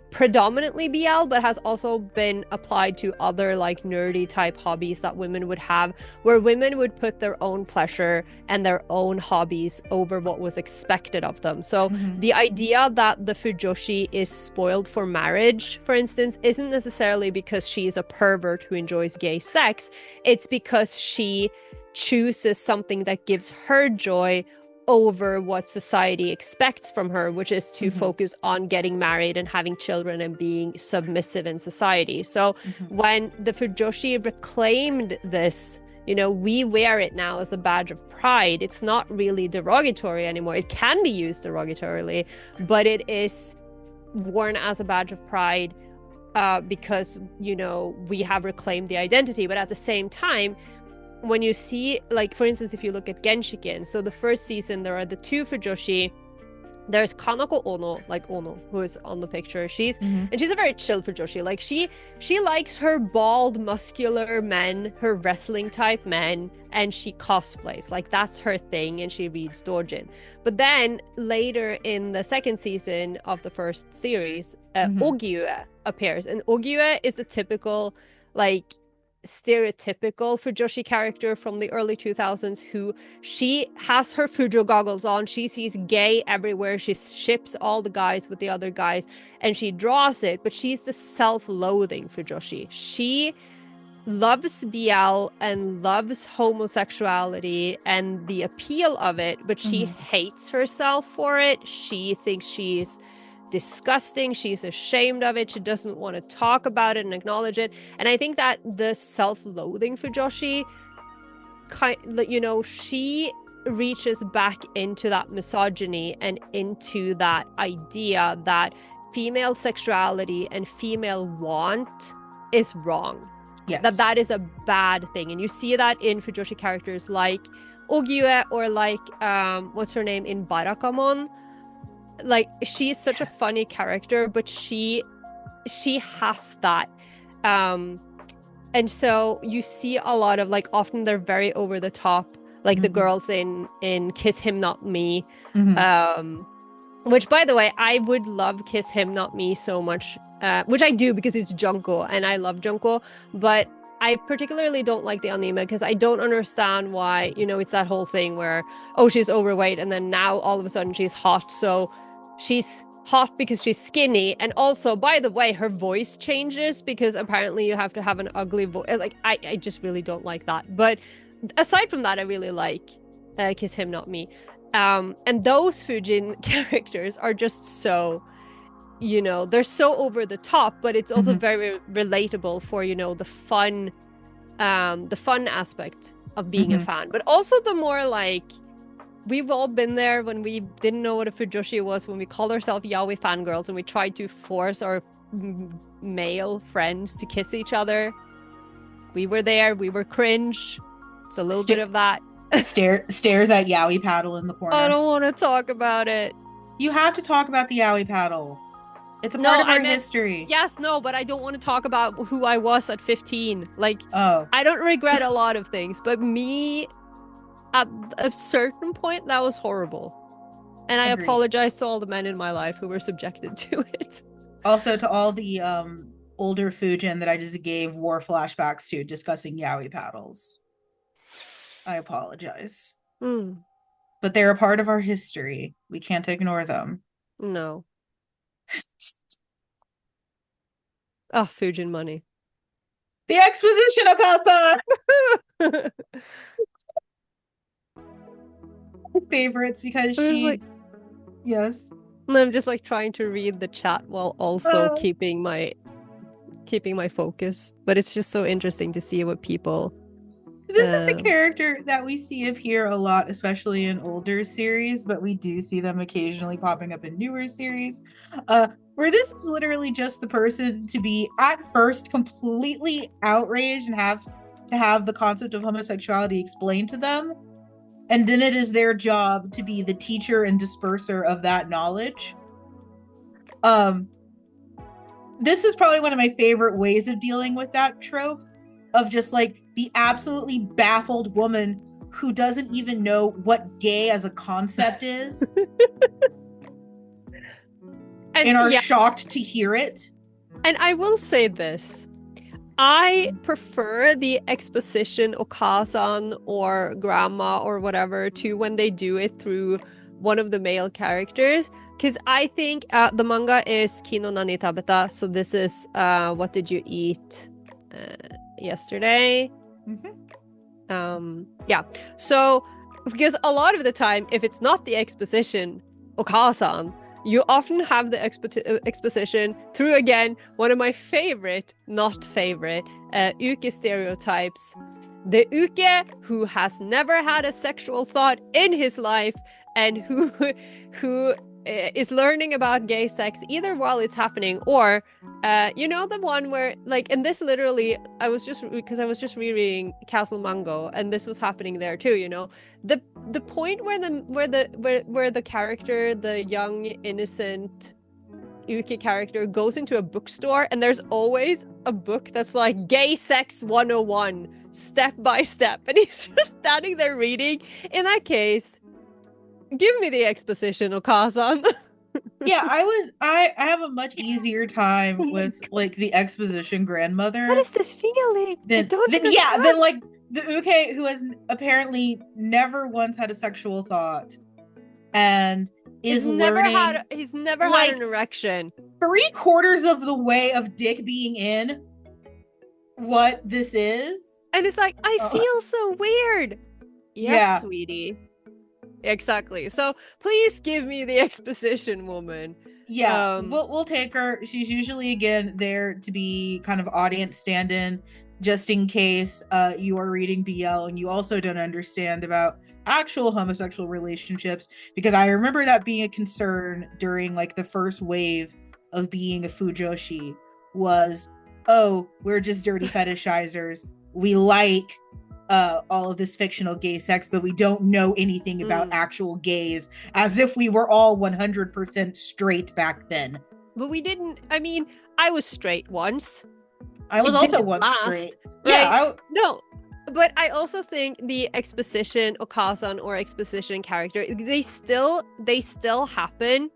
predominantly BL, but has also been applied to other like nerdy type hobbies that women would have, where women would put their own pleasure and their own hobbies over what was expected of them. So the idea that the Fujoshi is spoiled for marriage, for instance, isn't necessarily because she's a pervert who enjoys gay sex. It's because she chooses something that gives her joy over what society expects from her, which is to focus on getting married and having children and being submissive in society. So when the Fujoshi reclaimed this, you know, we wear it now as a badge of pride. It's not really derogatory anymore. It can be used derogatorily, but it is worn as a badge of pride because, you know, we have reclaimed the identity. But at the same time, when you see, like, for instance, if you look at Genshiken, so the first season, there are the two Fujoshi. There's Kanako Ono, like Ono, who is on the picture. She's and she's a very chill Fujoshi. Like she likes her bald, muscular men, her wrestling type men, and she cosplays. Like that's her thing, and she reads doujin. But then later in the second season of the first series, Ogiue appears, and Ogiue is a typical, like, stereotypical Fujoshi character from the early 2000s who she has her Fujo goggles on, she sees gay everywhere, she ships all the guys with the other guys, and she draws it, but she's the self-loathing Fujoshi. She loves BL and loves homosexuality and the appeal of it, but she hates herself for it. She thinks she's disgusting, she's ashamed of it, she doesn't want to talk about it and acknowledge it. And I think that the self-loathing Fujoshi, you know, she reaches back into that misogyny and into that idea that female sexuality and female want is wrong. Yes. that is a bad thing. And you see that in Fujoshi characters like Ogiue or like what's her name in Barakamon. Like she's such a Yes. funny character, but she has that. Um and so you see a lot of like often they're very over the top, like the Mm-hmm. girls in Kiss Him Not Me. Mm-hmm. Which by the way, I would love Kiss Him Not Me so much. Which I do because it's Junko and I love Junko, but I particularly don't like the anime because I don't understand why, it's that whole thing where, oh, she's overweight and then now all of a sudden she's hot. So she's hot because she's skinny. And also, by the way, her voice changes because apparently you have to have an ugly voice. Like, I just really don't like that. But aside from that, I really like Kiss Him Not Me. And those Fujin characters are just so, they're so over the top, but it's also Mm-hmm. very relatable for, the fun aspect of being a Mm-hmm. fan. But also the more like, we've all been there when we didn't know what a Fujoshi was, when we called ourselves Yaoi fangirls and we tried to force our male friends to kiss each other. We were there, we were cringe. It's a little bit of that. Stares at Yaoi paddle in the I corner. don't want to talk about it. You have to talk about the Yaoi paddle. It's a part No, of I our meant, history. yes, no, but I don't want to talk about who I was at 15. Like, Oh, I don't regret a lot of things, but me, at a certain point, that was horrible. And I agreed. apologize to all the men in my life who were subjected to it. Also, to all the older Fujin that I just gave war flashbacks to discussing Yaoi paddles. I apologize. Mm, But they're a part of our history. We can't ignore them. no. Oh, Fujin money. The exposition, Akasa! Favorites because There's she, like, yes. I'm just like trying to read the chat while also keeping my focus. But it's just so interesting to see what people. This is a character that we see appear a lot, especially in older series, but we do see them occasionally popping up in newer series. Where this is literally just the person to be at first completely outraged and have to have the concept of homosexuality explained to them. And then it is their job to be the teacher and disperser of that knowledge. This is probably one of my favorite ways of dealing with that trope of just like the absolutely baffled woman who doesn't even know what gay as a concept is and are shocked to hear it. And I will say this. I prefer the exposition Okasan or grandma or whatever to when they do it through one of the male characters. Because I think the manga is Kino Nani Tabeta. So this is what did you eat yesterday? Yeah. So because a lot of the time, if it's not the exposition Okasan, you often have the exposition through, again, one of my favorite, not favorite, uke stereotypes. The uke who has never had a sexual thought in his life and who is learning about gay sex either while it's happening or, the one where, like, and this literally, I was just rereading Castle Mango and this was happening there too, the point where the character, the young innocent uke character goes into a bookstore and there's always a book that's like Gay Sex 101 step by step and he's just standing there reading. In that case, give me the exposition, Okasan. Yeah, I have a much easier time with like the exposition grandmother. What is this feeling? Than like the uke who has apparently never once had a sexual thought and is learning. He's never had an erection. 3/4 of the way of dick being in what this is. And it's like, I feel so weird. Yes, sweetie. Exactly. So please give me the exposition woman. Yeah, we'll take her. She's usually, again, there to be kind of audience stand-in just in case you are reading BL and you also don't understand about actual homosexual relationships, because I remember that being a concern during like the first wave of being a Fujoshi was oh, we're just dirty fetishizers. We like all of this fictional gay sex, but we don't know anything about actual gays, as if we were all 100% straight back then. But we didn't. I mean, I was straight once. I was It also didn't once last, straight. right? Yeah. No, but I also think the exposition Okazan or exposition character, they still happen.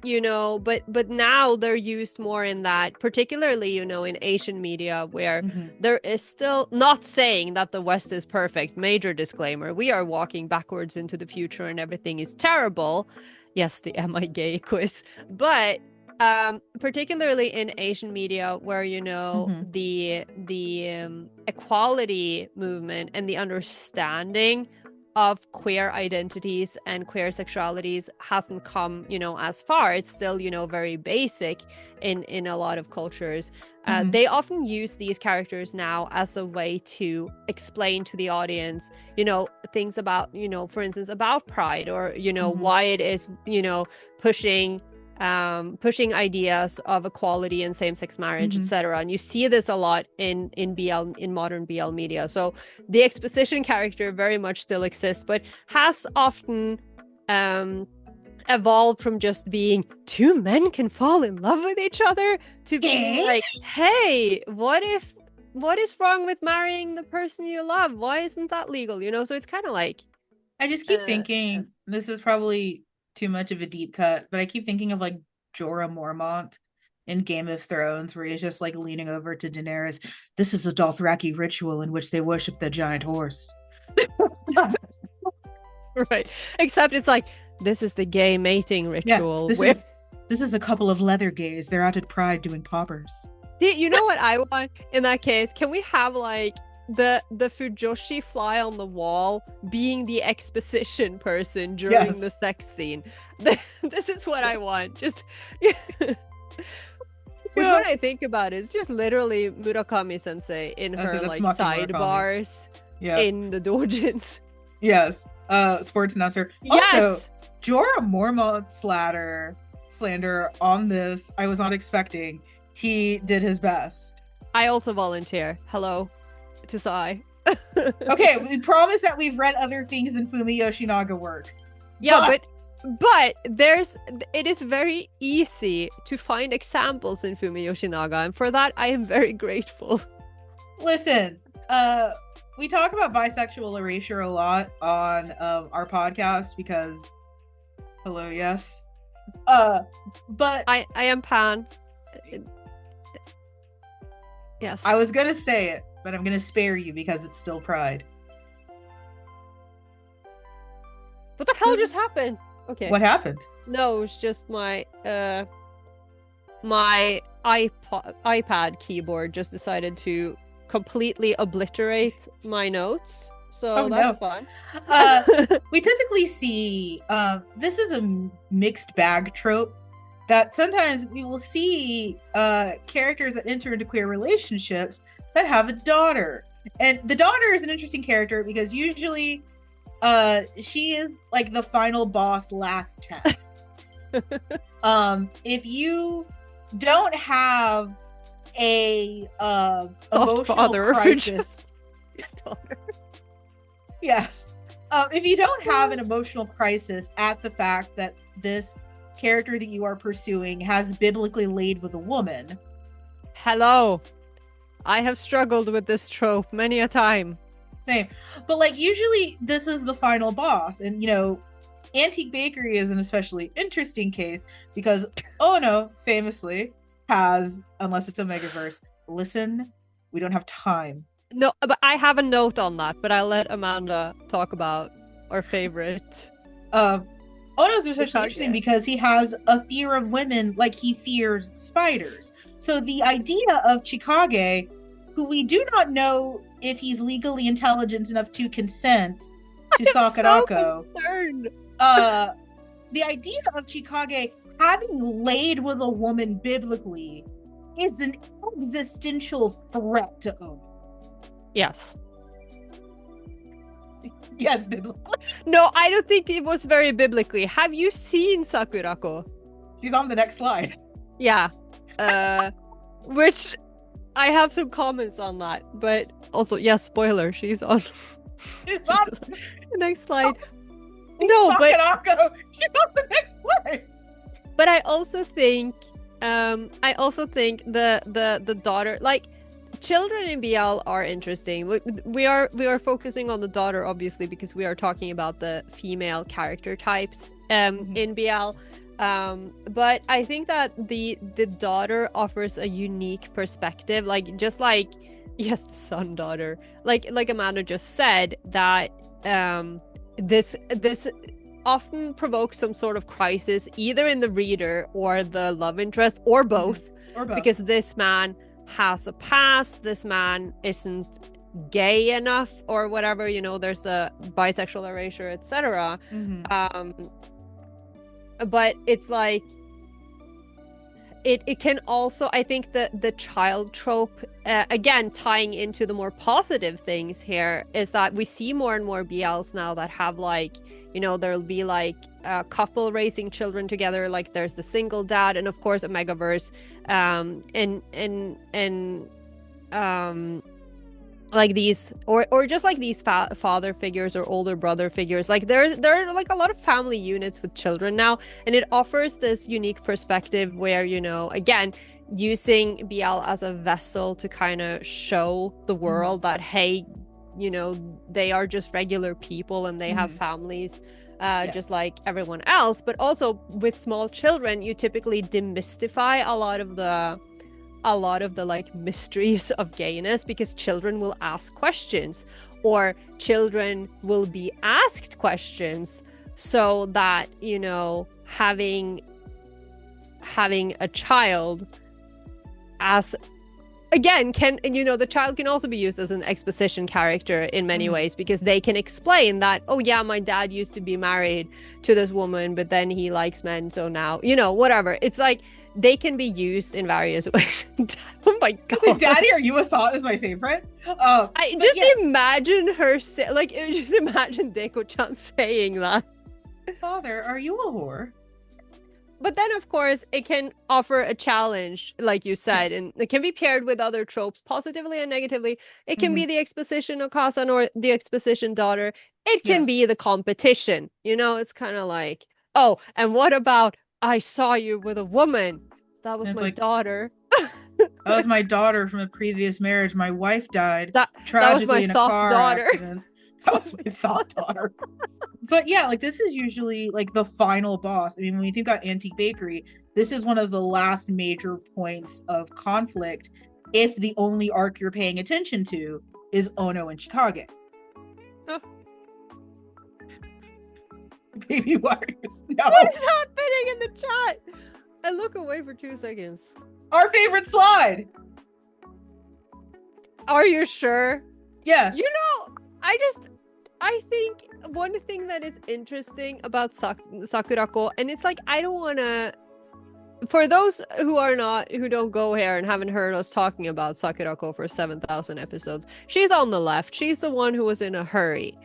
You know, but now they're used more in that, particularly, you know, in Asian media, where there is still, not saying that the West is perfect, major disclaimer, we are walking backwards into the future and everything is terrible. Yes, the Am I Gay quiz. But particularly in Asian media, where, you know, the equality movement and the understanding of queer identities and queer sexualities hasn't come, you know, as far. It's still, you know, very basic in a lot of cultures. They often use these characters now as a way to explain to the audience, you know, things about, you know, for instance, about pride, or, you know, why it is, you know, pushing ideas of equality and same-sex marriage, etc. And you see this a lot in modern BL media. So the exposition character very much still exists, but has often evolved from just being two men can fall in love with each other to being like, hey, what is wrong with marrying the person you love? Why isn't that legal? You know, so it's kind of like, I just keep thinking, this is probably too much of a deep cut, but I keep thinking of like Jorah Mormont in Game of Thrones, where he's just like leaning over to Daenerys. This is a Dothraki ritual in which they worship the giant horse. Right. Except it's like, this is the gay mating ritual. Yeah, this is a couple of leather gays. They're out at Pride doing poppers. You know what I want in that case? Can we have like the Fujoshi fly on the wall being the exposition person during the sex scene? This is what I want. Just which when I think about it, it's just literally Murakami sensei in her like sidebars in the doujins. Yes. Sports announcer. Yes. Also, Jorah Mormont slander on this, I was not expecting. He did his best. I also volunteer. Hello to Sai. Okay, we promise that we've read other things than Fumi Yoshinaga work. Yeah, but it is very easy to find examples in Fumi Yoshinaga, and for that I am very grateful. Listen, we talk about bisexual erasure a lot on our podcast because hello, yes. But I am pan. Yes. I was gonna say it, but I'm gonna spare you because it's still Pride. What the hell just happened? Okay. What happened? No, it was just my my iPad keyboard just decided to completely obliterate my notes. So that's fun. We typically see this is a mixed bag trope, that sometimes we will see characters that enter into queer relationships that have a daughter. And the daughter is an interesting character because usually she is like the final boss last test. If you don't have a emotional crisis, yes. If you don't have an emotional crisis at the fact that this character that you are pursuing has biblically laid with a woman. Hello. I have struggled with this trope many a time. Same. But like usually this is the final boss. And you know, Antique Bakery is an especially interesting case because Ono famously has, unless it's Omegaverse, listen, we don't have time. No, but I have a note on that, but I'll let Amanda talk about our favorite. Ono's especially interesting because he has a fear of women like he fears spiders. So the idea of Chikage, who we do not know if he's legally intelligent enough to consent to Sakurako. So concerned. The idea of Chikage having laid with a woman biblically is an existential threat to Ono. Yes. Yes, biblically. No, I don't think it was very biblically. Have you seen Sakurako? She's on the next slide. Yeah. Which I have some comments on that, but also, yeah, spoiler, she's on. She's on The next slide. She's No, but she's on the next slide. but I also think the daughter, like, children in BL are interesting. We are focusing on the daughter obviously because we are talking about the female character types in BL. But I think that the daughter offers a unique perspective, like just like yes, the son daughter, like Amanda just said, that this often provokes some sort of crisis either in the reader or the love interest or both, or both. Because this man has a past, this man isn't gay enough or whatever, you know, there's the bisexual erasure, etc. But it's like it can also, I think the child trope, again tying into the more positive things here, is that we see more and more BLs now that have, like, you know, there'll be like a couple raising children together, like there's the single dad, and of course a megaverse, and like these, or just like these father figures or older brother figures, like there are like a lot of family units with children now, and it offers this unique perspective where, you know, again, using BL as a vessel to kind of show the world that, hey, you know, they are just regular people and they have families, just like everyone else. But also with small children, you typically demystify a lot of the like mysteries of gayness, because children will ask questions, or children will be asked questions, so that, you know, having a child as, again, can, you know, the child can also be used as an exposition character in many ways, because they can explain that, oh yeah, my dad used to be married to this woman, but then he likes men, so now, you know, whatever. It's like they can be used in various ways. Oh my god. Daddy, are you a thought is my favorite. I just imagine her just imagine Deko-chan saying that. Father, are you a whore? But then, of course, it can offer a challenge, like you said, and it can be paired with other tropes, positively and negatively. It can be the exposition Okasan or the exposition daughter. It can be the competition. You know, it's kind of like, oh, and what about, I saw you with a woman? That was my daughter. That was my daughter from a previous marriage. My wife died tragically that was my in a car daughter. accident. That was my thought daughter. But yeah, like this is usually like the final boss. I mean, when you think about Antique Bakery, this is one of the last major points of conflict if the only arc you're paying attention to is Ono and Chikage. Oh. Baby wires. No. What is happening in the chat? I look away for 2 seconds. Our favorite slide. Are you sure? Yes. You know, I think one thing that is interesting about Sakurako, and it's like, I don't want to, for those who don't go here and haven't heard us talking about Sakurako for 7,000 episodes, she's on the left. She's the one who was in a hurry.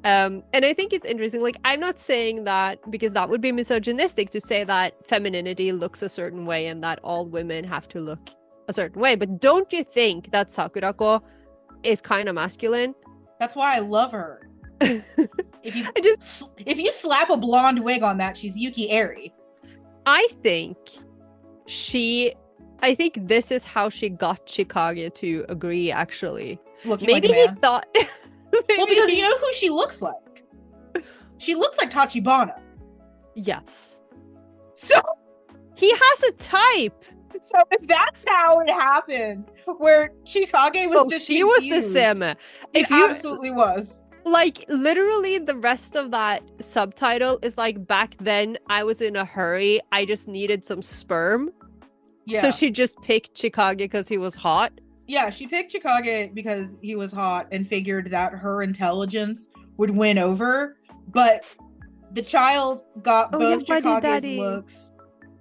And I think it's interesting, like, I'm not saying that because that would be misogynistic to say that femininity looks a certain way and that all women have to look a certain way, but don't you think that Sakurako is kind of masculine? That's why I love her. If you slap a blonde wig on that, she's Yuki Eri. I think this is how she got Chikage to agree, actually. Maybe he thought well, because you know who she looks like? She looks like Tachibana. Yes. So he has a type. So if that's how it happened, where Chikage was just she was the sim. It absolutely was. Like, literally, the rest of that subtitle is like, back then I was in a hurry. I just needed some sperm. Yeah. So she just picked Chikage because he was hot. Yeah, she picked Chikage because he was hot and figured that her intelligence would win over. But the child got both Chikage's looks.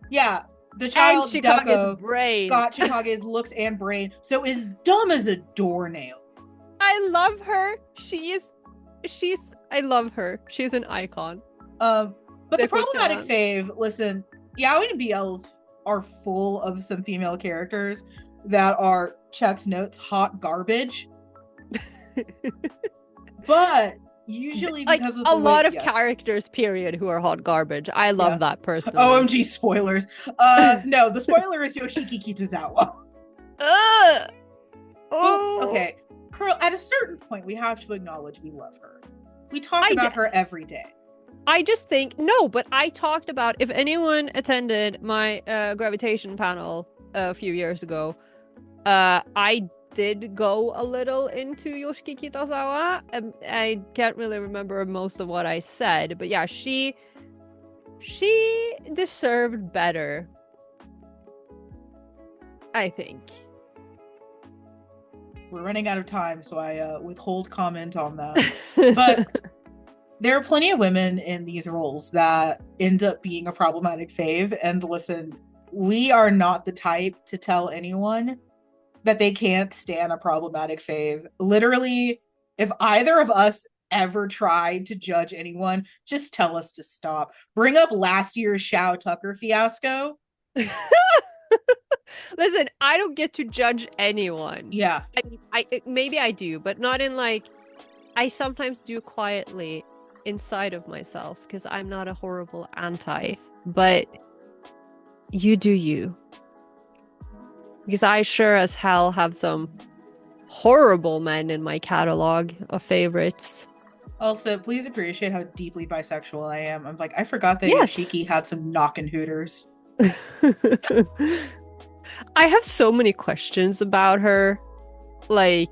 Yeah, the child and Chikage's brain. Got Chikage's looks and brain. So is dumb as a doornail. I love her. I love her. She's an icon. But the problematic fave, listen, Yaoi and BLs are full of some female characters that are checks notes hot garbage. But usually Like because of a the way, lot of yes, characters, period, who are hot garbage. I yeah. love that personally. OMG spoilers. No, the spoiler is Yoshiki Kitazawa. Ugh! Well, Oh, okay. Curl, at a certain point, we have to acknowledge we love her. We talk I, d- about her every day. I just think no, but I talked about if anyone attended my gravitation panel a few years ago, I did go a little into Yoshiki Kitazawa. I can't really remember most of what I said, but yeah, she deserved better, I think. We're running out of time, so I withhold comment on that. But there are plenty of women in these roles that end up being a problematic fave. And listen, we are not the type to tell anyone that they can't stand a problematic fave. Literally, if either of us ever tried to judge anyone, just tell us to stop. Bring up last year's Shao Tucker fiasco. Listen, I don't get to judge anyone. Yeah. I maybe I do, but not in like I sometimes do quietly inside of myself because I'm not a horrible anti, but you do you. Because I sure as hell have some horrible men in my catalog of favorites. Also, please appreciate how deeply bisexual I am. I'm like, I forgot that Yes. Yoshiki had some knockin' hooters. I have so many questions about her. Like,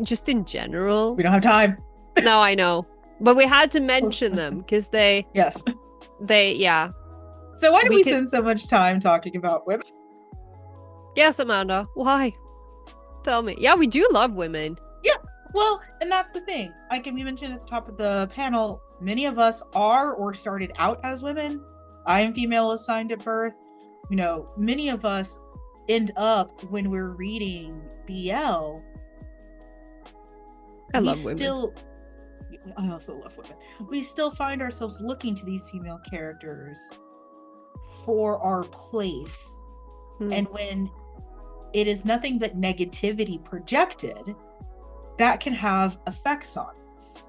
just in general. We don't have time. No, I know. But we had to mention them because Yes. yeah. So why do we spend so much time talking about women? Yes, Amanda. Why? Tell me. Yeah, we do love women. Yeah. Well, and that's the thing. Like we mentioned at the top of the panel, many of us are or started out as women. I am female assigned at birth. You know, many of us end up when we're reading BL. I love women. I also love women. We still find ourselves looking to these female characters for our place. And when it is nothing but negativity projected, that can have effects on us.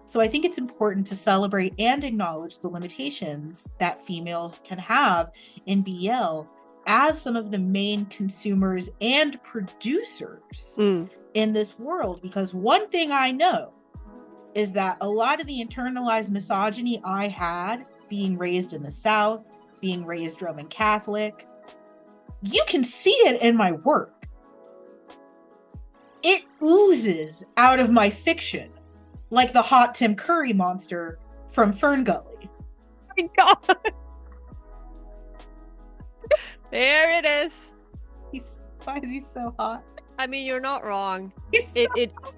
So I think it's important to celebrate and acknowledge the limitations that females can have in BL as some of the main consumers and producers in this world. Because one thing I know is that a lot of the internalized misogyny I had being raised in the South, being raised Roman Catholic, you can see it in my work. It oozes out of my fiction like the hot Tim Curry monster from Fern Gully. Oh my God. There it is. Why is he so hot? I mean, you're not wrong. So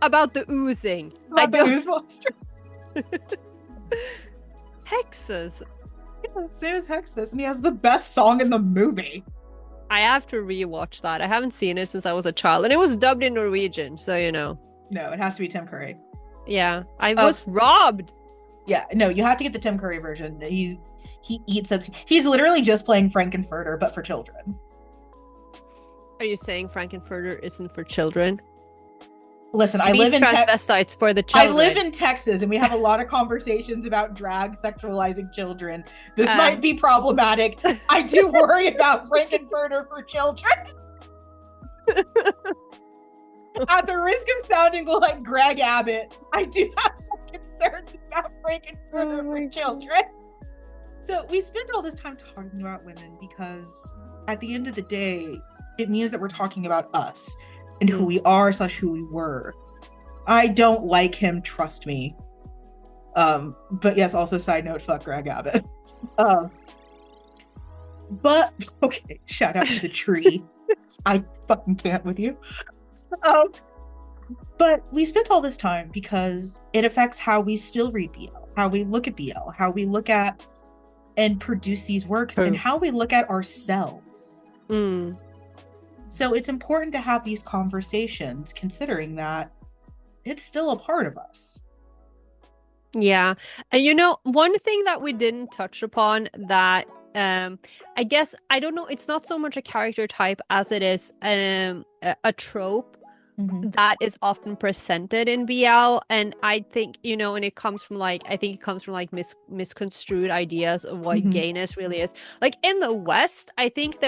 about the oozing. about the ooze monster. Hexes. Yeah, same as Hexus, and he has the best song in the movie. I have to rewatch that. I haven't seen it since I was a child, and it was dubbed in Norwegian, so you know. No, it has to be Tim Curry. Yeah, I was robbed. Yeah, no, you have to get the Tim Curry version. He eats up. He's literally just playing Frankenfurter, but for children. Are you saying Frankenfurter isn't for children? Listen, Sweet I live in transvestites for the children. I live in Texas, and we have a lot of conversations about drag sexualizing children. This might be problematic. I do worry about Frankenfurter for children. At the risk of sounding like Greg Abbott, I do have some concerns about Frankenfurter for children. So we spend all this time talking about women because at the end of the day, it means that we're talking about us and who we are / who we were. I don't like him, trust me. But yes, also side note, fuck Greg Abbott. But okay, shout out to the tree. I fucking can't with you. But we spent all this time because it affects how we still read BL, how we look at BL, how we look at and produce these works, and how we look at ourselves. So it's important to have these conversations, considering that it's still a part of us. Yeah. And you know, one thing that we didn't touch upon that I guess I don't know, it's not so much a character type as it is a trope Mm-hmm. that is often presented in BL. And I think, and it comes from like, I think it comes from like misconstrued ideas of what Mm-hmm. gayness really is. Like in the West, I think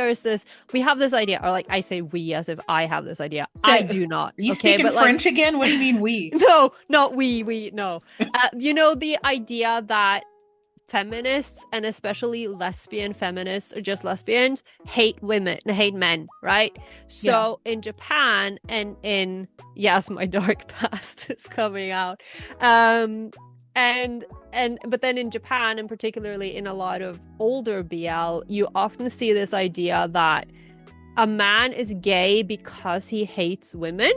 we have this idea, or like I say we as if I have this idea. So, I are do not. you Okay. speaking But like, French again? What do you mean we? no, not we, no. The idea that feminists, and especially lesbian feminists or just lesbians, hate women, hate men, right? Yeah. So in Japan and yes, my dark past is coming out. But then in Japan, and particularly in a lot of older BL, you often see this idea that a man is gay because he hates women.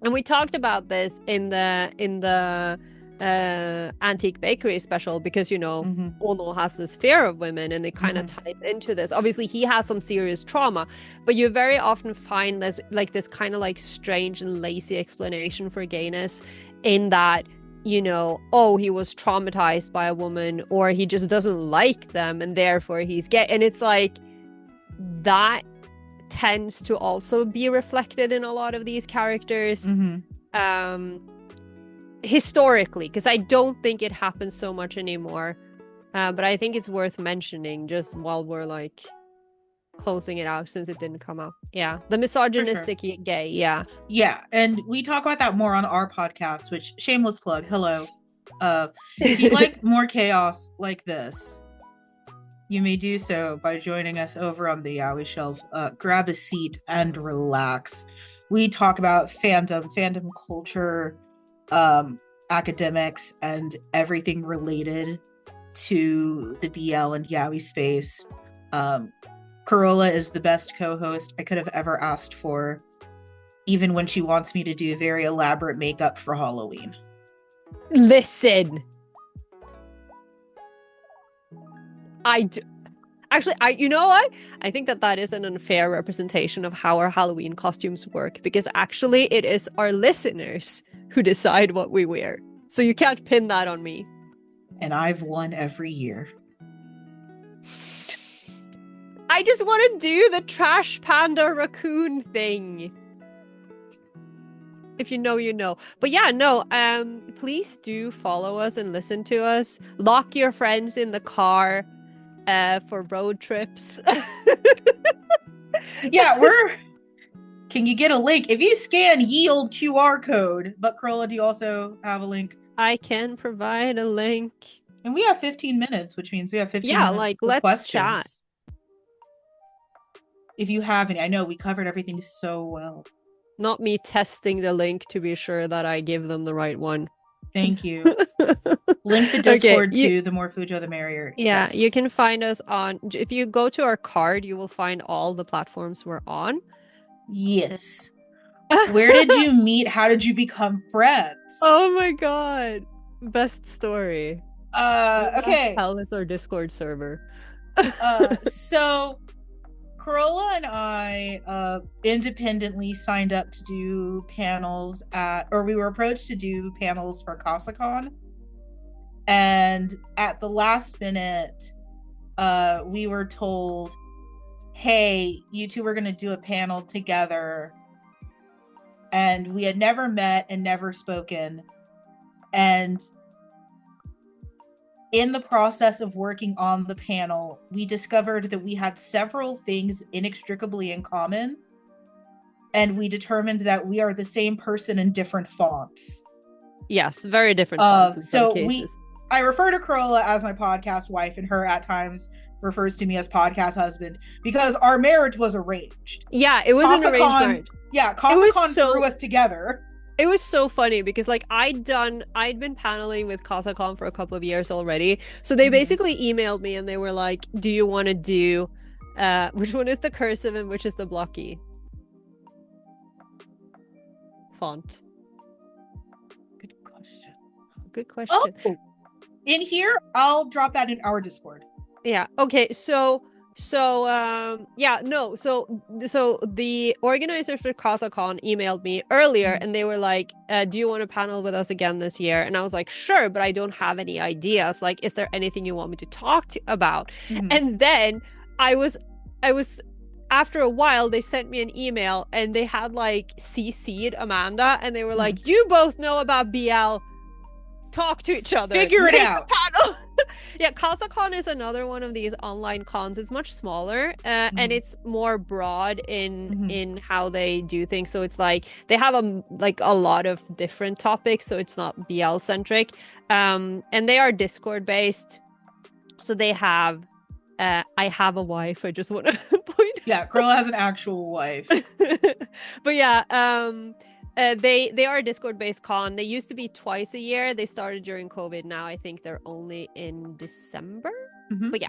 And we talked about this in the antique bakery special, because Mm-hmm. Ono has this fear of women, and they kind of tie into this. Obviously he has some serious trauma, but you very often find this kind of like strange and lazy explanation for gayness, in that oh, he was traumatized by a woman, or he just doesn't like them and therefore he's gay. And it's like that tends to also be reflected in a lot of these characters. Mm-hmm. Historically, because I don't think it happens so much anymore, but I think it's worth mentioning just while we're like closing it out, since it didn't come up. Yeah, the misogynistic gay. Yeah, and we talk about that more on our podcast, which, shameless plug, hello. If you like more chaos like this, you may do so by joining us over on the Yaoishelf. Grab a seat and relax. We talk about fandom culture, academics, and everything related to the BL and Yaoi space. Carola is the best co-host I could have ever asked for, even when she wants me to do very elaborate makeup for Halloween. Listen, you know what? I think that is an unfair representation of how our Halloween costumes work, because actually it is our listeners who decide what we wear. So you can't pin that on me. And I've won every year. I just want to do the trash panda raccoon thing. If you know, you know. But yeah, no, please do follow us and listen to us. Lock your friends in the car for road trips. Yeah, can you get a link? If you scan ye old QR code, but Carola, do you also have a link? I can provide a link. And we have 15 minutes, which means we have 15 minutes like for let's questions. chat. If you have any, I know we covered everything so well. Not me testing the link to be sure that I give them the right one. Thank you. Link the Discord to the more Fujo, the merrier. Yeah, yes. You can find us on, if you go to our card, you will find all the platforms we're on. Yes. Where did you meet? How did you become friends? Oh my god. Best story. Okay. Hell is our Discord server. So Carola and I independently signed up to do panels we were approached to do panels for CasaCon. And at the last minute, we were told, hey, you two were going to do a panel together. And we had never met and never spoken. And in the process of working on the panel, we discovered that we had several things inextricably in common. And we determined that we are the same person in different fonts. Yes, very different fonts in some cases. I refer to Carola as my podcast wife, and her at times refers to me as podcast husband, because our marriage was arranged. Yeah, it was an arranged marriage. Yeah, CasaCon threw us together. It was so funny because like I'd been paneling with CasaCon for a couple of years already. So they basically emailed me and they were like, do you want to do which one is the cursive and which is the blocky font? Good question. Oh, in here, I'll drop that in our Discord. Yeah. Okay. So So yeah, no, so the organizers for CasaCon emailed me earlier Mhm. and they were like, do you want to panel with us again this year? And I was like, sure, but I don't have any ideas. Like, is there anything you want me to about? Mhm. And then I was after a while they sent me an email and they had like CC'd Amanda and they were Mhm. like, you both know about BL, talk to each other, Figure it make a out. panel. Yeah, CasaCon is another one of these online cons. It's much smaller, and Mhm. it's more broad Mhm. in how they do things. So it's like they have a lot of different topics, so it's not BL centric. And they are Discord based. So they have I have a wife. I just want to point Yeah, Carola has an actual wife. but yeah, they are a Discord based con. They used to be twice a year. They started during COVID. Now I think they're only in December. Mhm. But yeah.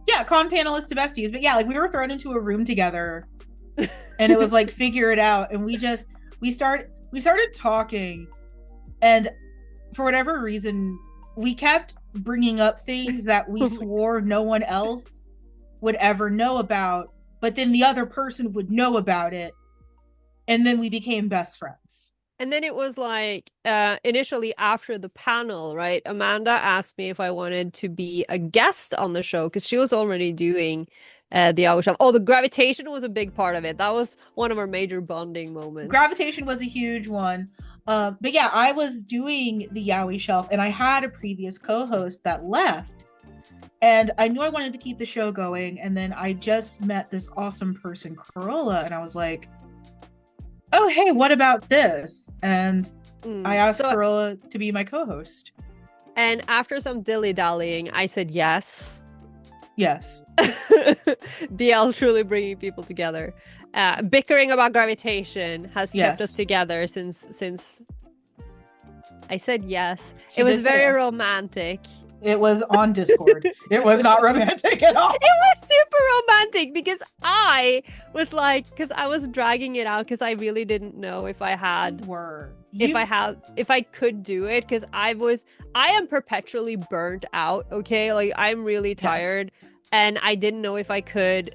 Yeah, con panelists to besties. But yeah, like we were thrown into a room together and it was like figure it out. And we started talking, and for whatever reason, we kept bringing up things that we Oh my God. swore no one else would ever know about, but then the other person would know about it, and then we became best friends. And then it was like initially after the panel, right? Amanda asked me if I wanted to be a guest on the show because she was already doing the Yaoishelf. Oh, the gravitation was a big part of it. That was one of our major bonding moments. Gravitation was a huge one. But yeah, I was doing the Yaoishelf, and I had a previous co-host that left, and I knew I wanted to keep the show going. And then I just met this awesome person, Carola, and I was like, "Oh, hey, what about this?" And I asked So, Carola to be my co-host. and after some dilly-dallying, I said yes. Yes. BL truly bringing people together. Bickering about gravitation has kept us Yes. together since I said yes. It She was did say very yes. romantic. It was on Discord. It was not romantic at all. It was super romantic because I was like, because I was dragging it out because I really didn't know if I had, Were if I you? had, if I could do it because I am perpetually burnt out. Okay, like I'm really Yes. tired, and I didn't know if I could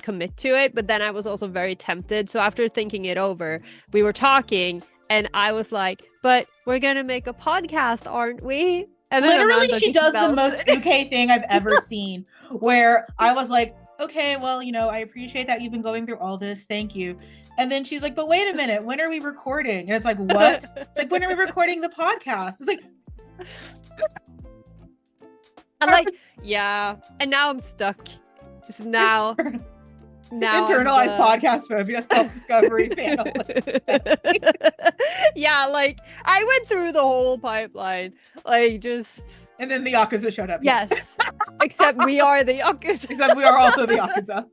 commit to it. But then I was also very tempted. So after thinking it over, we were talking, and I was like, "But we're gonna make a podcast, aren't we?" And then Literally, Amanda she just does the melted. most uke thing I've ever seen, where I was like, okay, well, I appreciate that you've been going through all this. Thank you. And then she's like, but wait a minute, when are we recording? And it's like, what? It's like, when are we recording the podcast? It's like, I'm like, yeah. And now I'm stuck. Just now I'm internalized the podcast phobia, self-discovery panel. yeah, like I went through the whole pipeline. Like just And then the Yakuza showed up. Yes. yes. Except we are the Yakuza. Except we are also the Yakuza.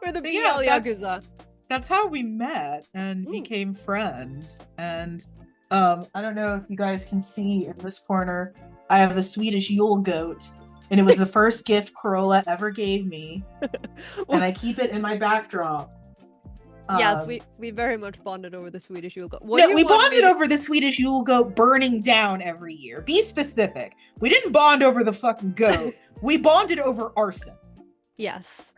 We're the But BL Yakuza. that's how we met and Mm. became friends. And I don't know if you guys can see in this corner, I have a Swedish Yule goat, and it was the first gift Carola ever gave me, and I keep it in my backdrop. Yes, we very much bonded over the Swedish Yule. What No, do you we want bonded me over the Swedish Yule goat burning down every year. Be specific. We didn't bond over the fucking goat. We bonded over arson. Yes.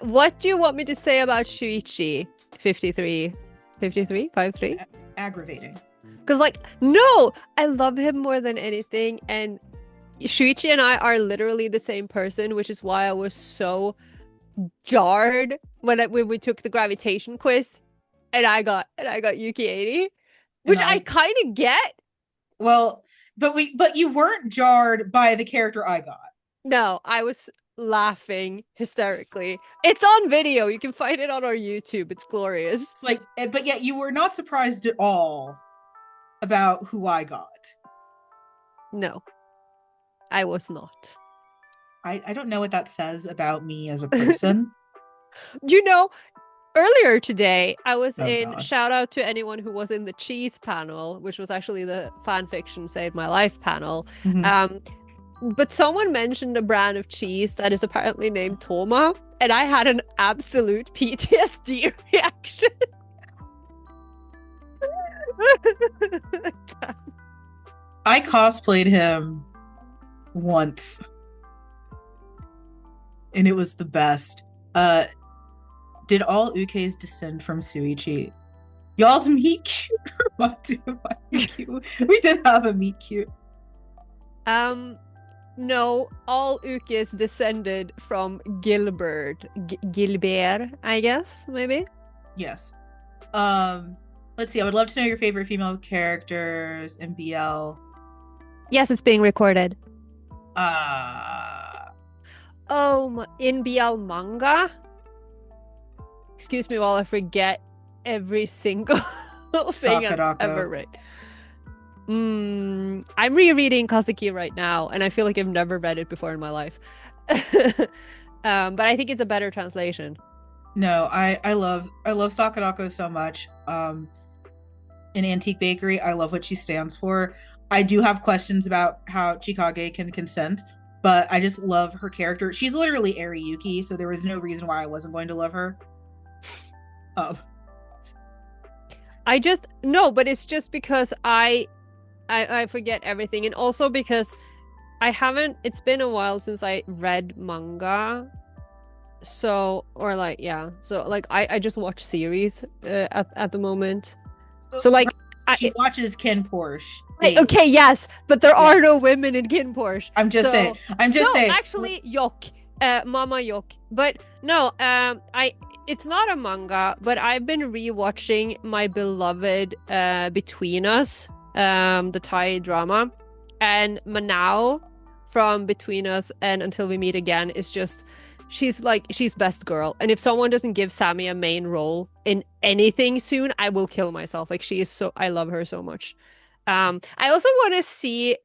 What do you want me to say about Shuichi 53? 53? 53? Aggravating. Because, like, no, I love him more than anything. And Shuichi and I are literally the same person, which is why I was so jarred when we took the gravitation quiz and I got Yuki 80, which I kind of get. Well, but you weren't jarred by the character I got. No, I was laughing hysterically. It's on video. You can find it on our YouTube. It's glorious. It's like, but yet you were not surprised at all about who I got. No, I was not. I don't know what that says about me as a person. You know, earlier today, I was in God. shout out to anyone who was in the cheese panel, which was actually the fanfiction Saved My Life panel. But someone mentioned a brand of cheese that is apparently named Toma, and I had an absolute PTSD reaction. I cosplayed him once. and it was the best. Uh, did all ukes descend from Suichi? Y'all's meet cute reminded of my meet cute. We did have a meet cute. Um, no, all Ukes descended from Gilbert. Gilbert, I guess, maybe? Yes. Um, let's see. I would love to know your favorite female characters in BL. Yes, it's being recorded. Uh, Oh, in BL manga? Excuse me while I forget every single thing I've Sakurako. ever read. I'm rereading Kazuki right now, and I feel like I've never read it before in my life. But I think it's a better translation. No, I love Sakurako so much. In Antique Bakery, I love what she stands for. I do have questions about how Chikage can consent, but I just love her character. She's literally Eri Yuki, so there was no reason why I wasn't going to love her. Oh, I just no, but it's just because I forget everything, and also because I haven't. It's been a while since I read manga, so or like yeah, so like I just watch series at the moment. So like she I watches Ken Porsche daily. okay, yes, but there Yeah, are no women in Kin Porsche. I'm just saying. So I'm no, just saying. actually, Yok, Mama Yok. But no, I it's not a manga, but I've been rewatching my beloved Between Us, the Thai drama, and Manao from Between Us and Until We Meet Again is just she's best girl. And if someone doesn't give Sammy a main role in anything soon, I will kill myself. Like she is so I love her so much. I also want to say,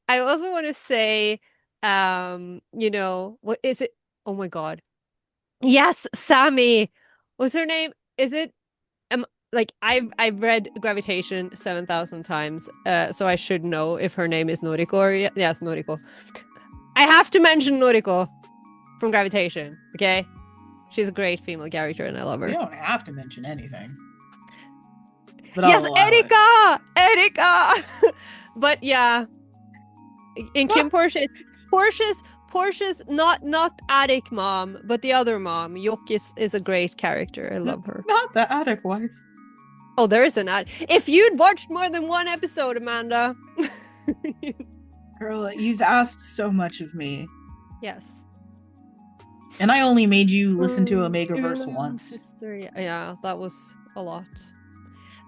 what is it? Oh my God. Yes, Sammy. What's her name? Is it like I've read Gravitation 7,000 times, so I should know if her name is Noriko or yes, Noriko. I have to mention Noriko from Gravitation, okay? She's a great female character and I love You her. don't have to mention anything, but I'll Yes, allow it. Erika! Erika! But yeah, in Kim Porsche, it's Porsche's not Attic mom, but the other mom. Yok is a great character. I love her. Not the attic wife. Oh, there is an ad. If you'd watched more than one episode, Amanda. Girl, you've asked so much of me. Yes. And I only made you listen to Omegaverse once. Sister. Yeah, that was a lot.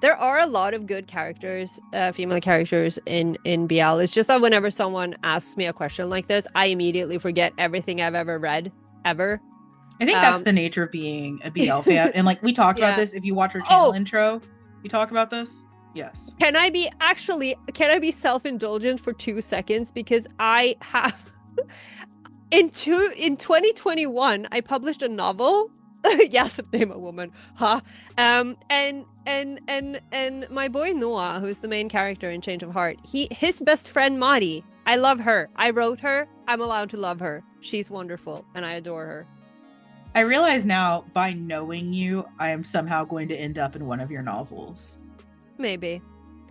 There are a lot of good characters, female characters in BL. It's just that whenever someone asks me a question like this, I immediately forget everything I've ever read, ever. I think that's the nature of being a BL fan. And like we talked about this, if you watch our channel intro, we talk about this. Yes. Can I be self-indulgent for 2 seconds? Because I have in 2021, I published a novel. Yes, name a woman. Huh? And my boy Noah, who's the main character in Change of Heart, his best friend Mari. I love her. I wrote her. I'm allowed to love her. She's wonderful and I adore her. I realize now, by knowing you, I am somehow going to end up in one of your novels. Maybe.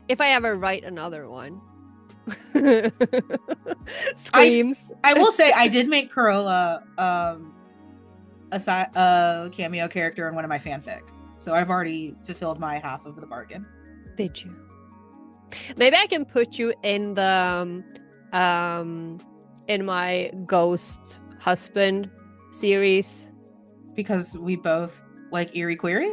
If I ever write another one. Screams. I will say I did make Carola a cameo character in one of my fanfic. So I've already fulfilled my half of the bargain. Did you? Maybe I can put you in the in my ghost husband series. Because we both like Eerie Query?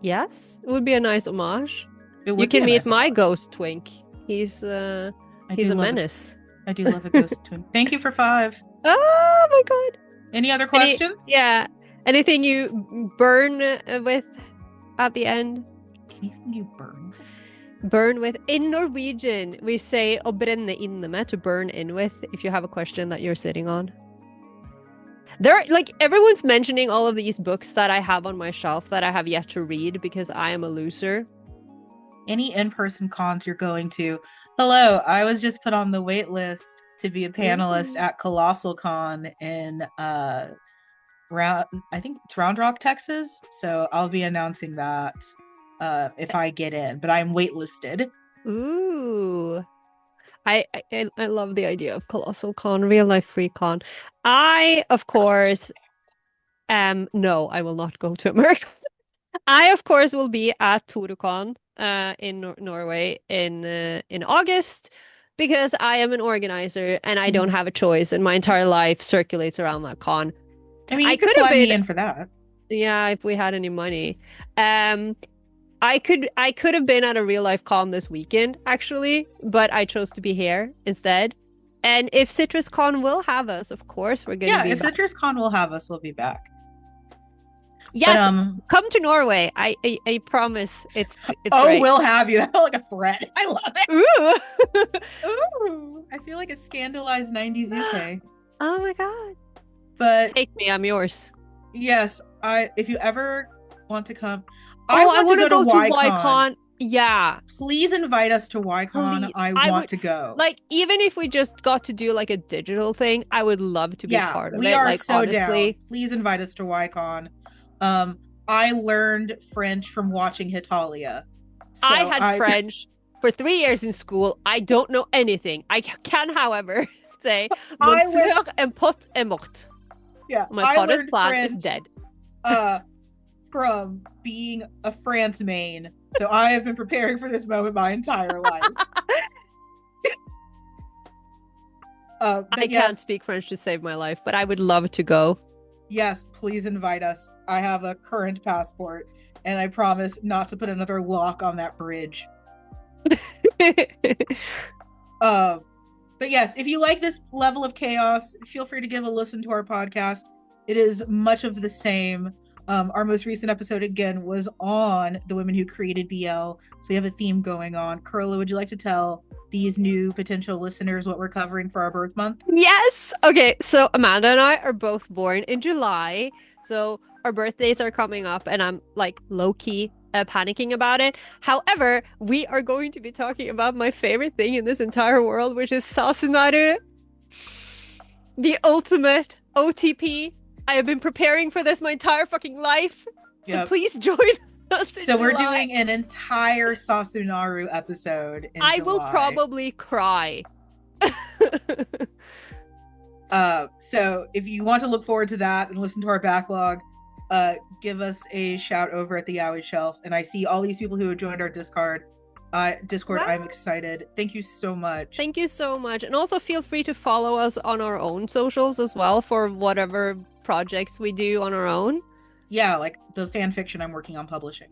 Yes, it would be a nice homage. You can meet my ghost twink. He's a menace. I do love a ghost twink. Thank you for 5. Oh my God. Any other questions? Anything you burn with at the end? Anything you burn? Burn with. In Norwegian, we say å brenne inne med, to burn in with, if you have a question that you're sitting on. Everyone's mentioning all of these books that I have on my shelf that I have yet to read because I am a loser. Any in-person cons you're going to? Hello, I was just put on the wait list to be a panelist at Colossal Con in I think it's Round Rock, Texas. So I'll be announcing that if I get in, but I'm waitlisted. Ooh. I love the idea of Colossal Con, real life free con. I, of course, No, I will not go to America. I, of course, will be at Torocon in Norway in August because I am an organizer and I don't Mhm. have a choice, and my entire life circulates around that con. I mean, I you could could have fly me been, in for that. yeah, if we had any money. Um, I could have been at a real life con this weekend, actually, but I chose to be here instead. And if Citrus Con will have us, of course, we're going to Yeah, be if back. Citrus Con will have us, we'll be back. But Yes, come to Norway. I promise it's oh, great. we'll have you. That felt like a threat. I love it. Ooh. Ooh, I feel like a scandalized 90s UK. Oh my God. But Take me, I'm yours. yes, I if you ever want to come, I Oh, I want to want to go to go to YCon. YCon. Yeah, Please invite us to YCon. please. I I want would to go. like even if we just got to do like a digital thing, I would love to be Yeah, part of we it. are Like so down. honestly, Please invite us to YCon. Um, I learned French from watching Hitalia. I So had I French for 3 years in school. I don't know anything. I can, however, say mon I learned fleur est pot est morte. yeah, My I potted learned plant is French dead. uh from being a France main. So I have been preparing for this moment my entire life. I But can't yes, speak French to save my life, but I would love to go. yes, please invite us. I have a current passport and I promise not to put another lock on that bridge. Uh, but yes, if you like this level of chaos, feel free to give a listen to our podcast. It is much of the same. Our most recent episode again was on the women who created BL. So we have a theme going on. Carola, would you like to tell these new potential listeners what we're covering for our birth month? Yes. Okay. So Amanda and I are both born in July. So our birthdays are coming up, and I'm like low key panicking about it. However, we are going to be talking about my favorite thing in this entire world, which is Sasunaru, the ultimate OTP. I have been preparing for this my entire fucking life. So Yep. please join us in So we're July. doing an entire Sasunaru episode in I will July. probably cry. So if you want to look forward to that and listen to our backlog, give us a shout over at the Yaoishelf. And I see all these people who have joined our Discord. Wow. I'm excited. Thank you so much. Thank you so much. And also feel free to follow us on our own socials as well for whatever projects we do on our own. Yeah, like the fan fiction I'm working on publishing.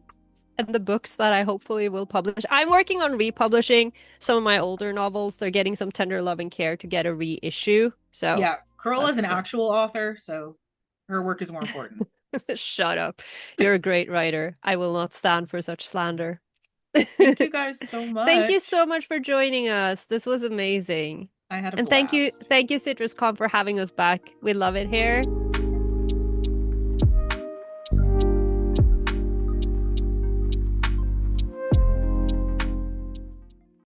And the books that I hopefully will publish. I'm working on republishing some of my older novels. They're getting some tender love and care to get a reissue. So Yeah, Curl is an that's actual author, so her work is more important. shut up. You're a great writer. I will not stand for such slander. Thank you guys so Thank you much. so much for joining us. This was amazing. I had a And blast. thank you, Citrus Com, for having us back. We love it here.